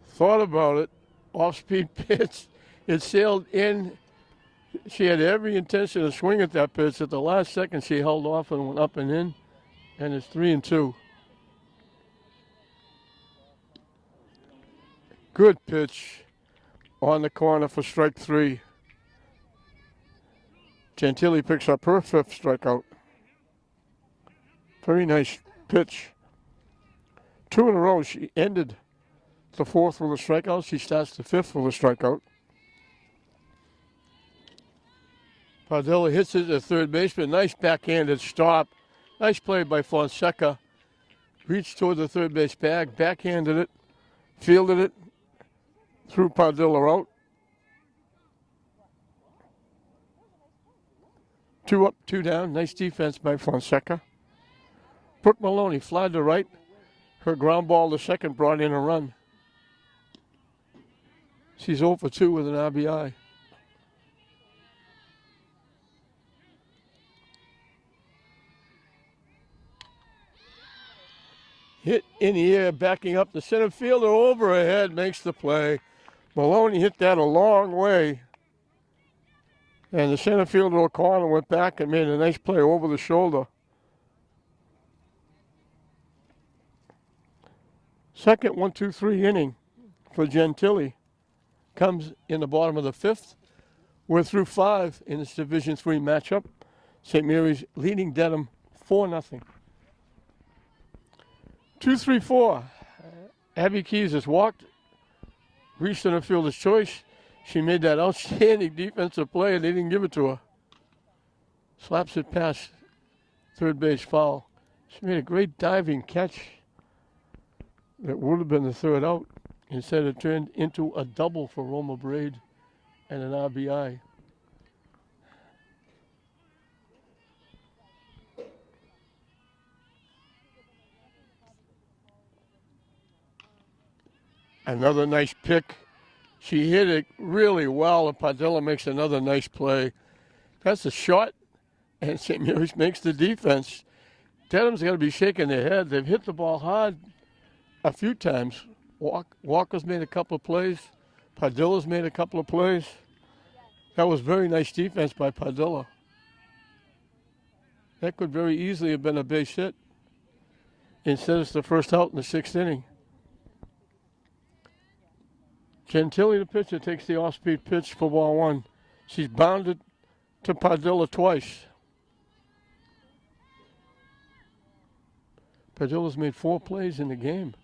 Thought about it, off-speed pitch. It sailed in. She had every intention to swing at that pitch. At the last second, she held off and went up and in, and it's 3-2. Good pitch. on the corner for strike 3. Gentili picks up her 5th strikeout. Very nice pitch. 2 in a row. She ended the 4th with a strikeout. She starts the 5th with a strikeout. Padilla hits it at third baseman. Nice backhanded stop. Nice play by Fonseca. Reached toward the third base bag, backhanded it, fielded it, threw Padilla out. 2 up, 2 down. Nice defense by Fonseca. Brooke Maloney flied to right. Her ground ball to second brought in a run. She's 0 for 2 with an RBI. Hit in the air, backing up. The center fielder over ahead makes the play. Maloney hit that a long way. And the center fielder O'Connor went back and made a nice play over the shoulder. Second 1-2-3 inning for Gentili comes in the bottom of the 5th. We're through 5 in this Division III matchup. St. Mary's leading Dedham 4-0. 2-3-4. Abby Keys has walked, reached in the fielder's choice. She made that outstanding defensive play and they didn't give it to her. Slaps it past third base foul. She made a great diving catch that would have been the 3rd out. Instead, it turned into a double for Roma Braid and an RBI. Another nice pick. She hit it really well, and Padilla makes another nice play. That's a shot, and St. Mary's makes the defense. Dedham's got to be shaking their head. They've hit the ball hard a few times. Walker's made a couple of plays. Padilla's made a couple of plays. That was very nice defense by Padilla. That could very easily have been a base hit. Instead, it's the first out in the 6th inning. Gentili, the pitcher, takes the off-speed pitch for ball 1. She's bounded to Padilla twice. Padilla's made 4 plays in the game.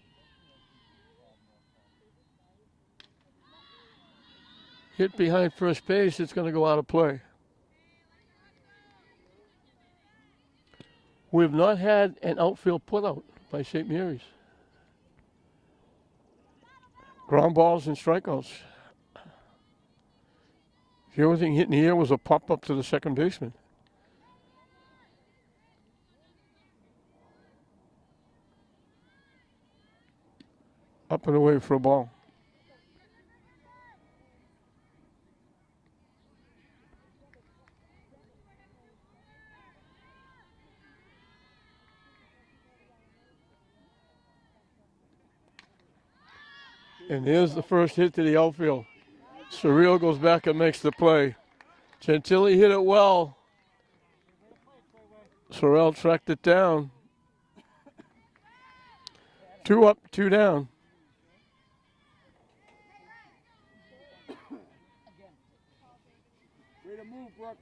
Hit behind first base, it's going to go out of play. We have not had an outfield putout by St. Mary's. Ground balls and strikeouts. The only thing hitting the air was a pop-up to the second baseman. Up and away for a ball. And here's the first hit to the outfield. Surreal goes back and makes the play. Gentili hit it well. Sorrell tracked it down. 2 up, 2 down. Way to move, Brooke.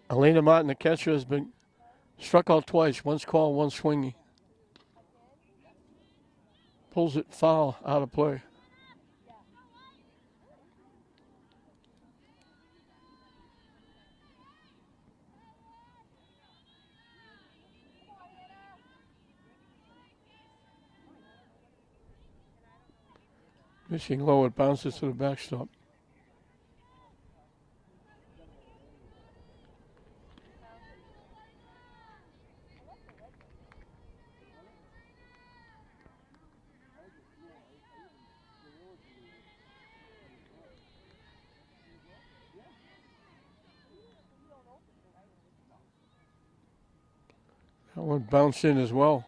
Elena Martin, the catcher, has been struck out twice. Once called, one swinging. Pulls it foul out of play. Missing low, it bounces to the backstop. That one bounced in as well.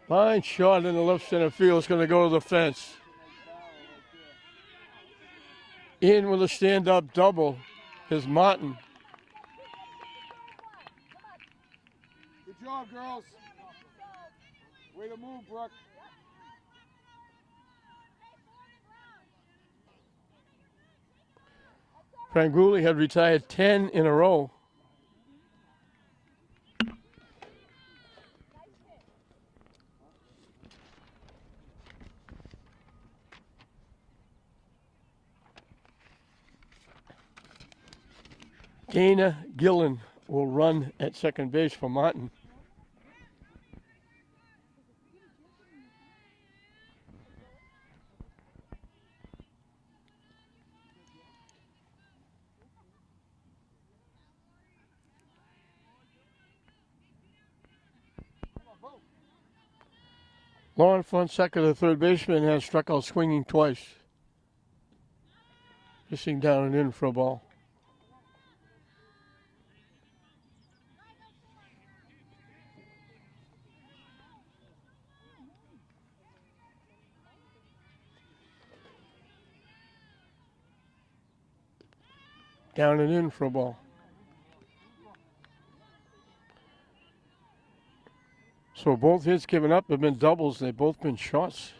Line shot in the left center field. It's going to go to the fence. In with a stand-up double is Martin. Good job, girls. Way to move, Brooke. Franguli had retired 10 in a row. Dana Gillen will run at second base for Martin. Lauren Fonseca, the third baseman, has struck out swinging twice. Missing down and in for a ball. Down and in for a ball. So both hits given up have been doubles. They've both been shots.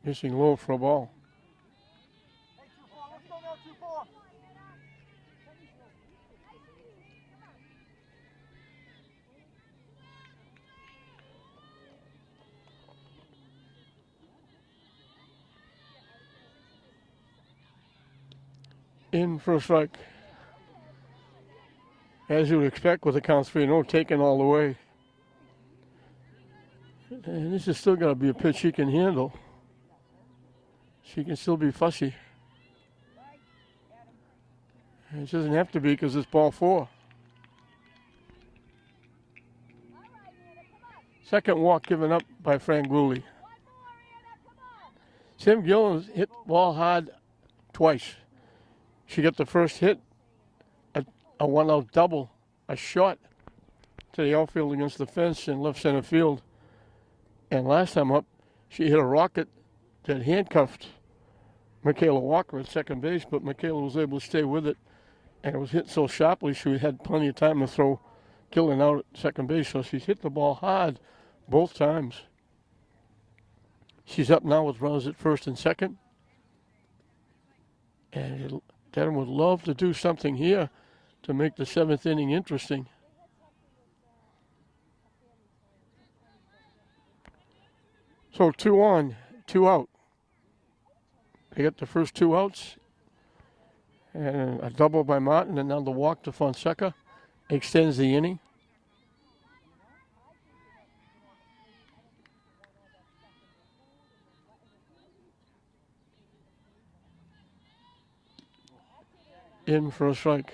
Missing low for a ball. Hey, 2-4. Let's go now, 2-4. In for a strike. As you would expect with the count 3-0, taken all the way. And this is still got to be a pitch she can handle. She can still be fussy. And it doesn't have to be because it's ball 4. Second walk given up by Franguli. Tim Gillen hit ball hard twice. She got the first hit, a one-out double, a shot to the outfield against the fence in left center field. And last time up, she hit a rocket that handcuffed Michaela Walker at second base, but Michaela was able to stay with it. And it was hit so sharply, she had plenty of time to throw Gillen out at second base. So she's hit the ball hard both times. She's up now with runners at first and second. And Dedham would love to do something here to make the 7th inning interesting. So 2 on, 2 out. They get the first 2 outs. And a double by Martin, and now the walk to Fonseca extends the inning. In for a strike.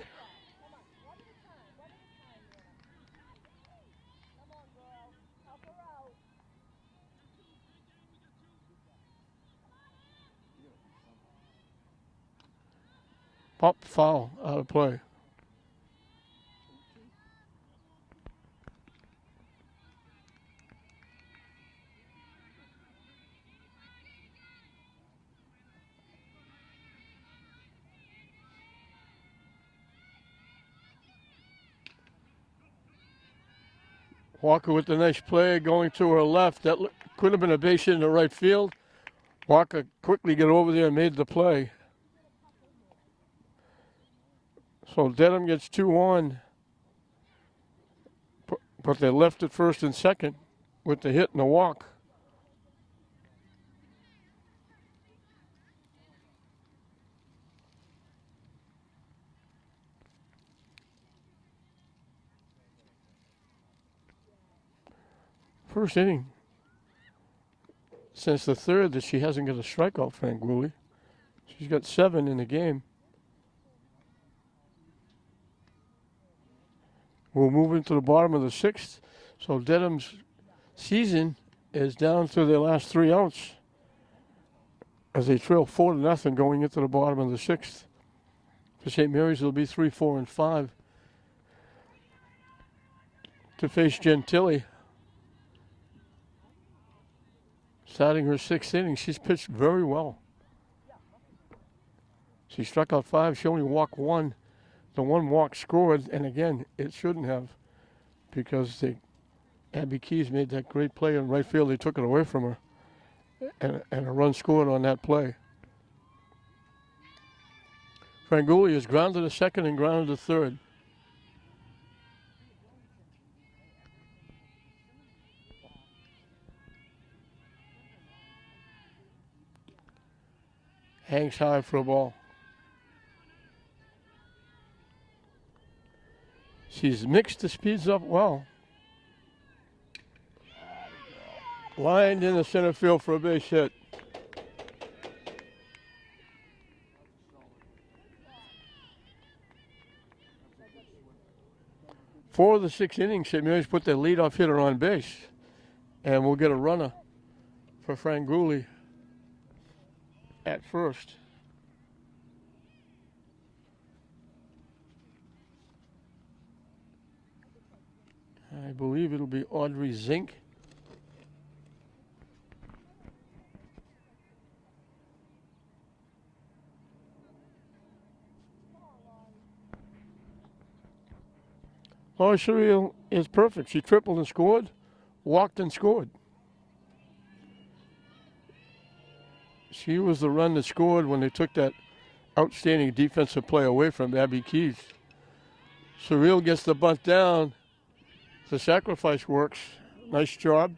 Pop foul out of play. Walker with the nice play going to her left. That could have been a base hit in the right field. Walker quickly got over there and made the play. So Dedham gets 2 on, but they left at first and second with the hit and the walk. First inning since the third that she hasn't got a strikeout, Franguli. She's got 7 in the game. We'll move into the bottom of the 6th. So Dedham's season is down to their last 3 outs. as they trail 4-0 going into the bottom of the 6th. For St. Mary's, it'll be 3, 4, and 5 to face Gentili. Starting her 6th inning, she's pitched very well. She struck out 5. She only walked 1. The 1 walk scored, and again, it shouldn't have, because Abby Keys made that great play in right field. They took it away from her, and a run scored on that play. Franguli is grounded to second and grounded to third. Hangs high for a ball. She's mixed the speeds up well. Lined in the center field for a base hit. Four of the 6 innings, St. Mary's put their leadoff hitter on base. And we'll get a runner for Franguli at first. I believe it'll be Audrey Zink. Laura Surreal is perfect. She tripled and scored, walked and scored. She was the run that scored when they took that outstanding defensive play away from Abby Keys. Surreal gets the bunt down. The sacrifice works. Nice job.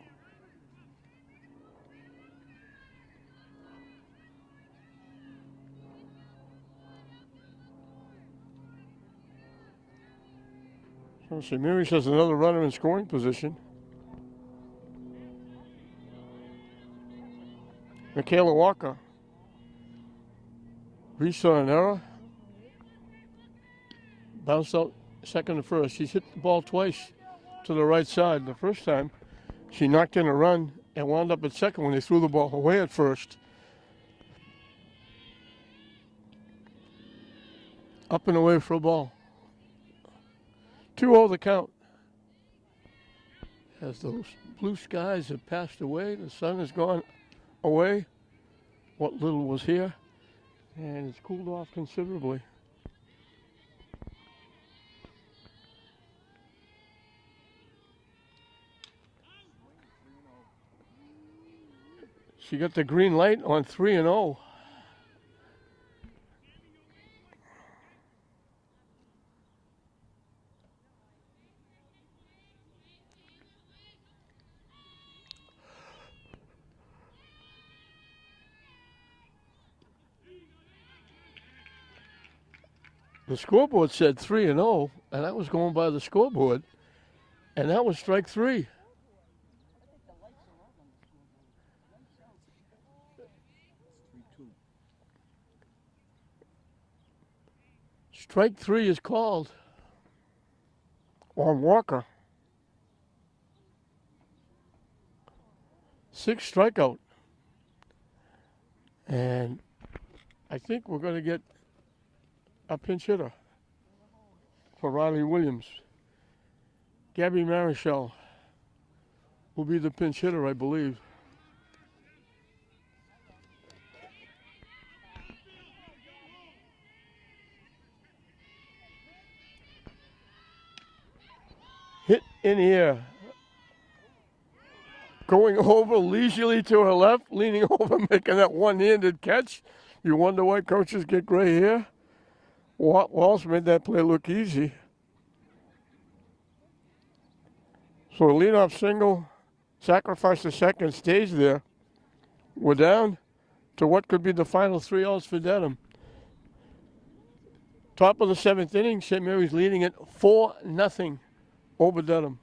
So St. Mary's has another runner in scoring position. Michaela Walker. Reached on an error. Bounced out second to first. She's hit the ball twice to the right side. The first time, she knocked in a run and wound up at second when they threw the ball away at first. Up and away for a ball. 2-0 the count. As those blue skies have passed away, the sun has gone away, what little was here, and it's cooled off considerably. She got the green light on 3-0. The scoreboard said 3-0, and I was going by the scoreboard, and that was strike 3. Strike 3 is called on Walker. 6 strikeout. And I think we're going to get a pinch hitter for Riley Williams. Gabby Marichal will be the pinch hitter, I believe. Hit in the air. Going over leisurely to her left, leaning over, making that one-handed catch. You wonder why coaches get gray hair? Walsh made that play look easy. So a leadoff single, sacrifice the second, stays there. We're down to what could be the final 3 outs for Dedham. Top of the 7th inning, St. Mary's leading it 4-0 over Dedham.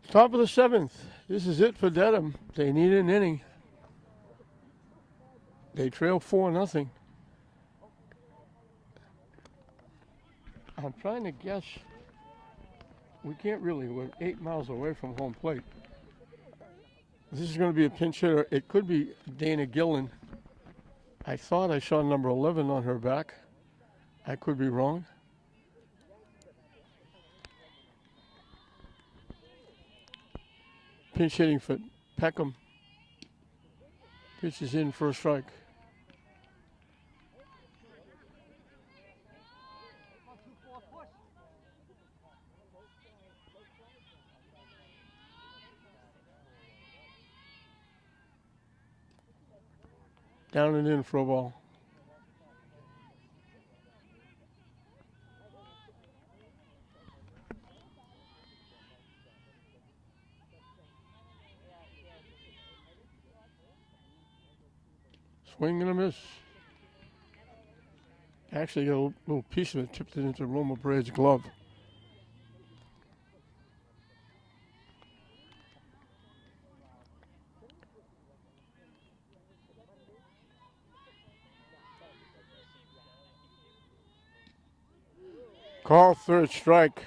Top of the 7th. This is it for Dedham. They need an inning. They trail 4-0. I'm trying to guess. We can't really. We're 8 miles away from home plate. This is going to be a pinch hitter. It could be Dana Gillen. I thought I saw number 11 on her back. I could be wrong. Pinch hitting for Peckham. Pitch is in for a strike. Down and in for a ball. Swing and a miss. Actually, got a little piece of it tipped it into Roma Braid's glove. Call third strike.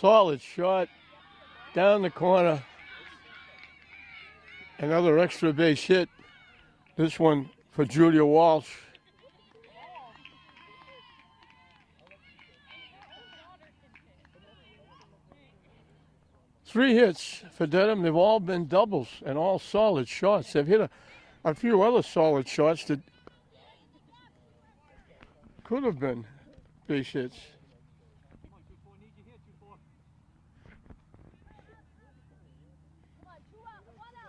Solid shot down the corner. Another extra base hit. This one for Julia Walsh. Three hits for Dedham. They've all been doubles and all solid shots. They've hit a few other solid shots that could have been base hits.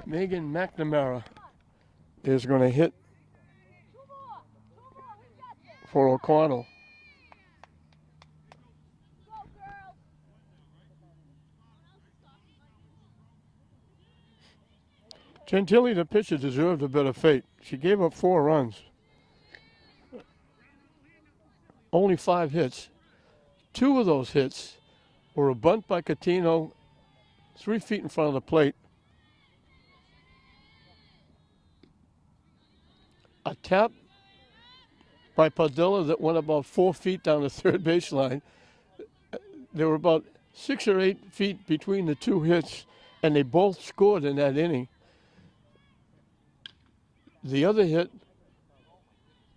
Megan McNamara is going to hit for O'Connell. Gentili, the pitcher, deserved a better fate. She gave up 4 runs. Only 5 hits. 2 of those hits were a bunt by Catino 3 feet in front of the plate. A tap by Padilla that went about 4 feet down the third baseline. There were about 6 or 8 feet between the 2 hits, and they both scored in that inning. The other hit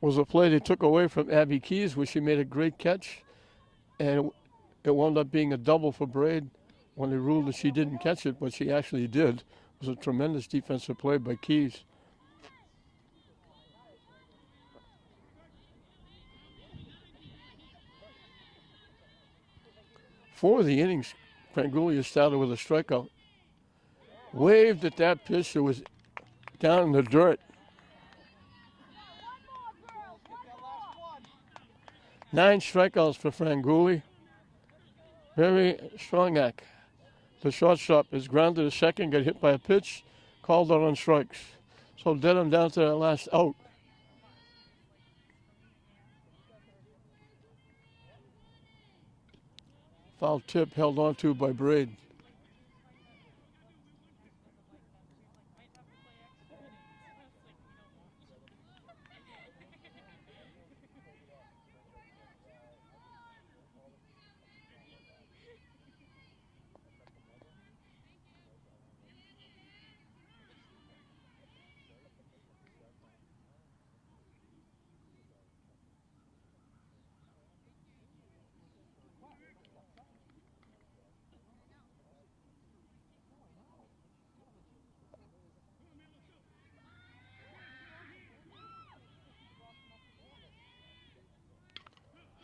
was a play they took away from Abby Keys, where she made a great catch, and it wound up being a double for Braid when they ruled that she didn't catch it, but she actually did. It was a tremendous defensive play by Keys. Four of the innings, Frangulia started with a strikeout. Waved at that pitch that was down in the dirt. 9 strikeouts for Franguli. Very strong act. The shortstop is grounded to second, got hit by a pitch, called out on strikes. So Dedham down to that last out. Foul tip held on to by Braid.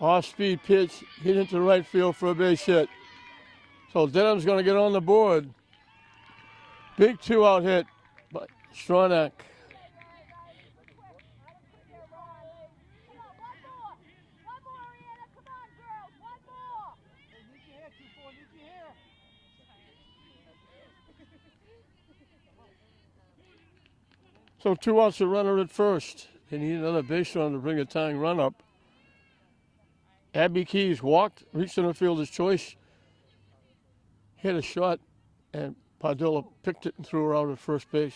Off-speed pitch, hit into right field for a base hit. So Dedham's going to get on the board. Big 2-out hit by Stronach. So 2 outs, a runner at first. They need another base run to bring a tying run up. Abby Keys walked, reached in the fielder's choice, hit a shot, and Padilla picked it and threw her out at first base.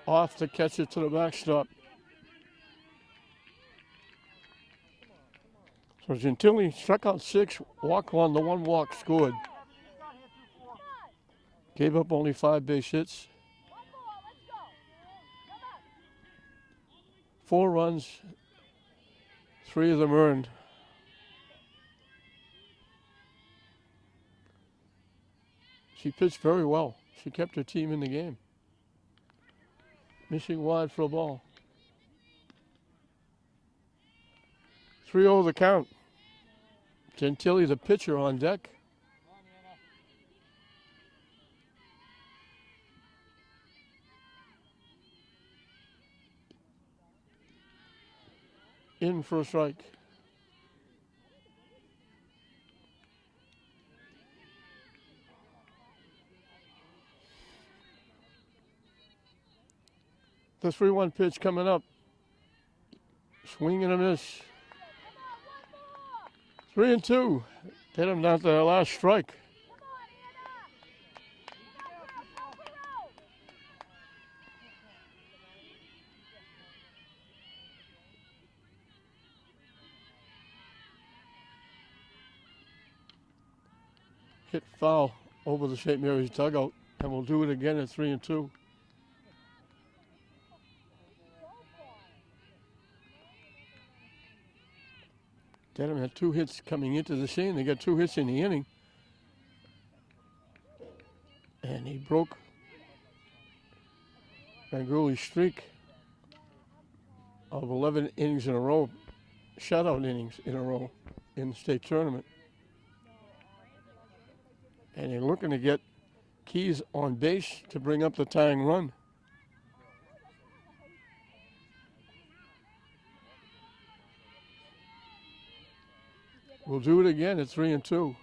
Off to catch it to the backstop. So Gentili struck out 6, walked 1, the 1 walk scored. Gave up only 5 base hits. 4 runs, 3 of them earned. She pitched very well. She kept her team in the game. Missing wide for a ball. 3-0 the count. Gentili, the pitcher, on deck. In for a strike. The 3-1 pitch coming up. Swing and a miss. 3-2. Dedham down to their last strike. Hit foul over the St. Mary's dugout, and we'll do it again at 3-2. Dedham had 2 hits coming into the scene. They got 2 hits in the inning. And he broke Ranguli's streak of 11 innings in a row, shutout innings in a row in the state tournament. And they're looking to get Keys on base to bring up the tying run. We'll do it again at 3-2.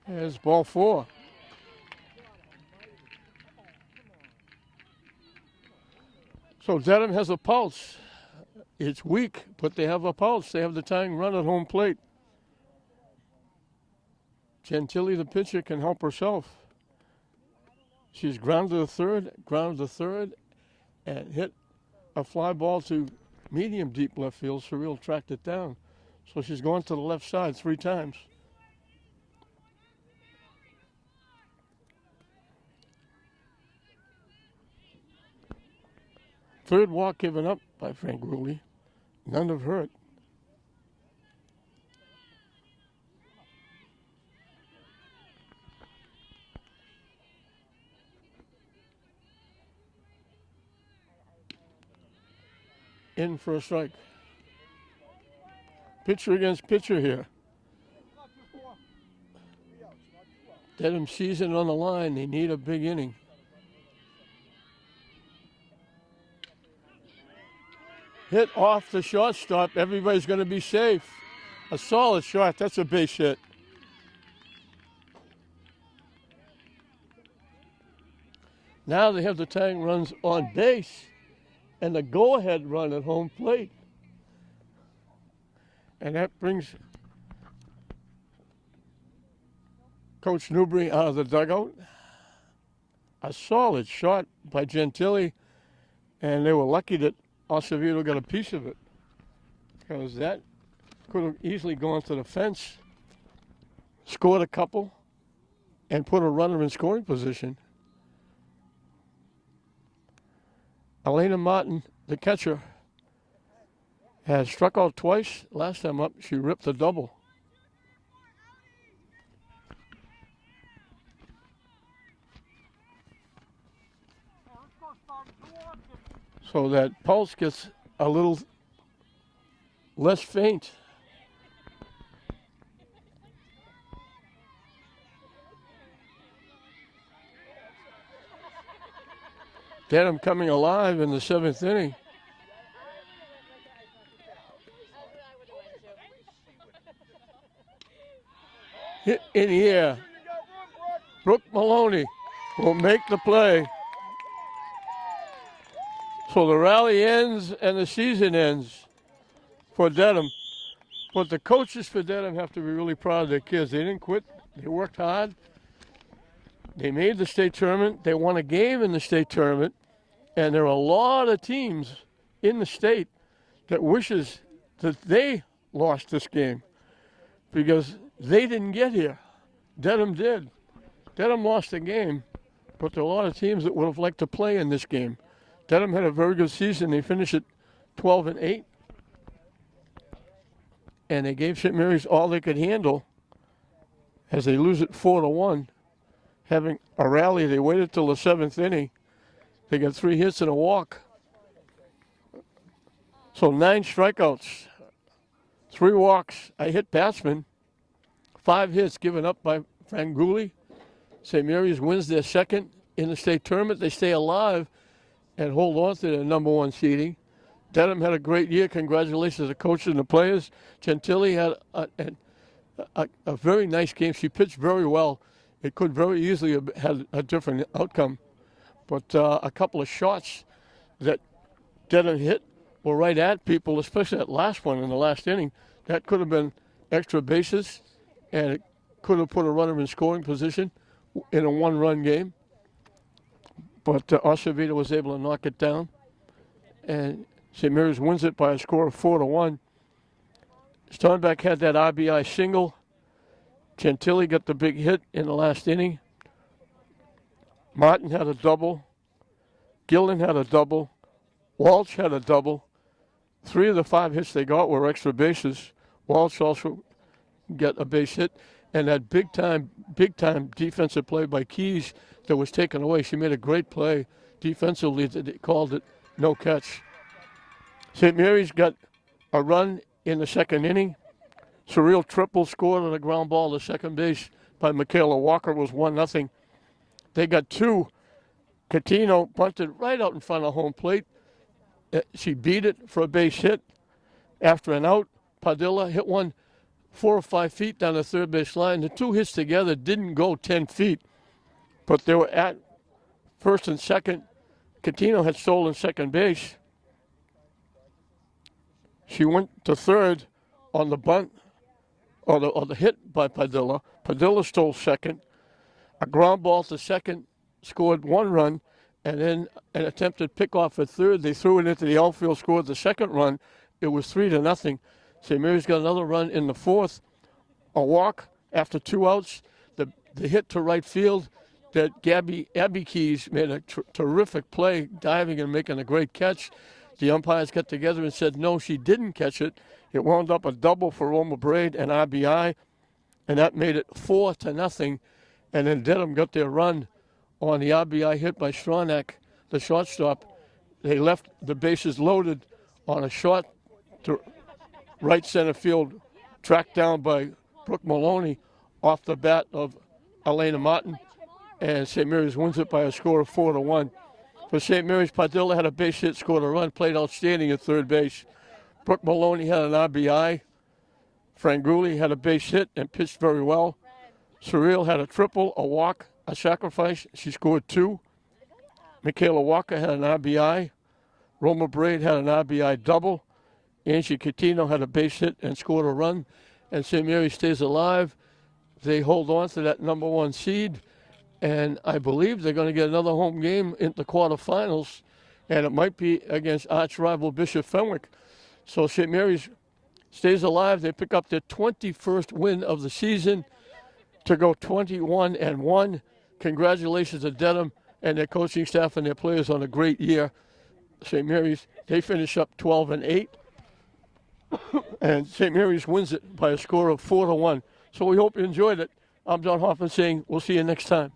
There's ball 4. So Dedham has a pulse. It's weak, but they have a pulse. They have the tying run at home plate. Gentili, the pitcher, can help herself. She's grounded to third, and hit a fly ball to medium deep left field. Surreal tracked it down. So she's gone to the left side 3 times. Third walk given up by Frank Rulli. None have hurt. In for a strike. Pitcher against pitcher here. Dedham season on the line. They need a big inning. Hit off the shortstop. Everybody's going to be safe. A solid shot. That's a base hit. Now they have the tying runs on base and the go-ahead run at home plate. And that brings Coach Newbury out of the dugout. A solid shot by Gentili, and they were lucky that Acevedo got a piece of it, because that could have easily gone to the fence, scored a couple, and put a runner in scoring position. Elena Martin, the catcher, has struck out twice. Last time up, she ripped a double. So that pulse gets a little less faint. Dedham coming alive in the 7th inning. Hit in the air. Brooke Maloney will make the play. So the rally ends and the season ends for Dedham. But the coaches for Dedham have to be really proud of their kids. They didn't quit. They worked hard. They made the state tournament. They won a game in the state tournament. And there are a lot of teams in the state that wishes that they lost this game because they didn't get here. Dedham did. Dedham lost the game, but there are a lot of teams that would have liked to play in this game. Dedham had a very good season. They finished at 12-8. And they gave St. Mary's all they could handle as they lose it 4-1. Having a rally, they waited till the 7th inning. They got 3 hits and a walk. So 9 strikeouts, 3 walks, a hit batsman, 5 hits given up by Franguli. St. Mary's wins their second in the state tournament. They stay alive and hold on to their number 1 seeding. Dedham had a great year. Congratulations to the coaches and the players. Gentili had a very nice game. She pitched very well. It could very easily have had a different outcome. But a couple of shots that Dedham hit were right at people, especially that last one in the last inning. That could have been extra bases, and it could have put a runner in scoring position in a 1-run game. But Acevedo was able to knock it down. And St. Mary's wins it by a score of 4-1. Starnbeck had that RBI single. Gentili got the big hit in the last inning. Martin had a double. Gillen had a double. Walsh had a double. 3 of the 5 hits they got were extra bases. Walsh also got a base hit. And that big time defensive play by Keys that was taken away. She made a great play defensively. They called it no catch. St. Mary's got a run in the 2nd inning. Surreal triple scored on a ground ball to second base by Michaela Walker was 1-0. They got 2. Catino bunted right out in front of home plate. She beat it for a base hit. After an out, Padilla hit one 4 or 5 feet down the third base line. The 2 hits together didn't go 10 feet, but they were at first and second. Catino had stolen second base. She went to third on the bunt, or the hit by Padilla. Padilla stole second. A ground ball to second scored 1 run, and then an attempted pickoff at third. They threw it into the outfield, scored the 2nd run. It was 3-0. St. Mary's got another run in the 4th. A walk after 2 outs. The hit to right field that Abby Keys made a terrific play, diving and making a great catch. The umpires got together and said, no, she didn't catch it. It wound up a double for Roma Braid and RBI, and that made it 4-0. And then Dedham got their run on the RBI hit by Stronach, the shortstop. They left the bases loaded on a shot to right center field, tracked down by Brooke Maloney off the bat of Elena Martin, and St. Mary's wins it by a score of 4-1. For St. Mary's, Padilla had a base hit, scored a run, played outstanding at third base. Brooke Maloney had an RBI. Franguli had a base hit and pitched very well. Surreal had a triple, a walk, a sacrifice. She scored 2. Michaela Walker had an RBI. Roma Braid had an RBI double. Angie Catino had a base hit and scored a run. And St. Mary's stays alive. They hold on to that number 1 seed. And I believe they're going to get another home game in the quarterfinals. And it might be against arch rival Bishop Fenwick. So St. Mary's stays alive. They pick up their 21st win of the season to go 21-1. Congratulations to Dedham and their coaching staff and their players on a great year. St. Mary's, they finish up 12-8. And St. Mary's wins it by a score of 4-1. So we hope you enjoyed it. I'm John Hoffman saying we'll see you next time.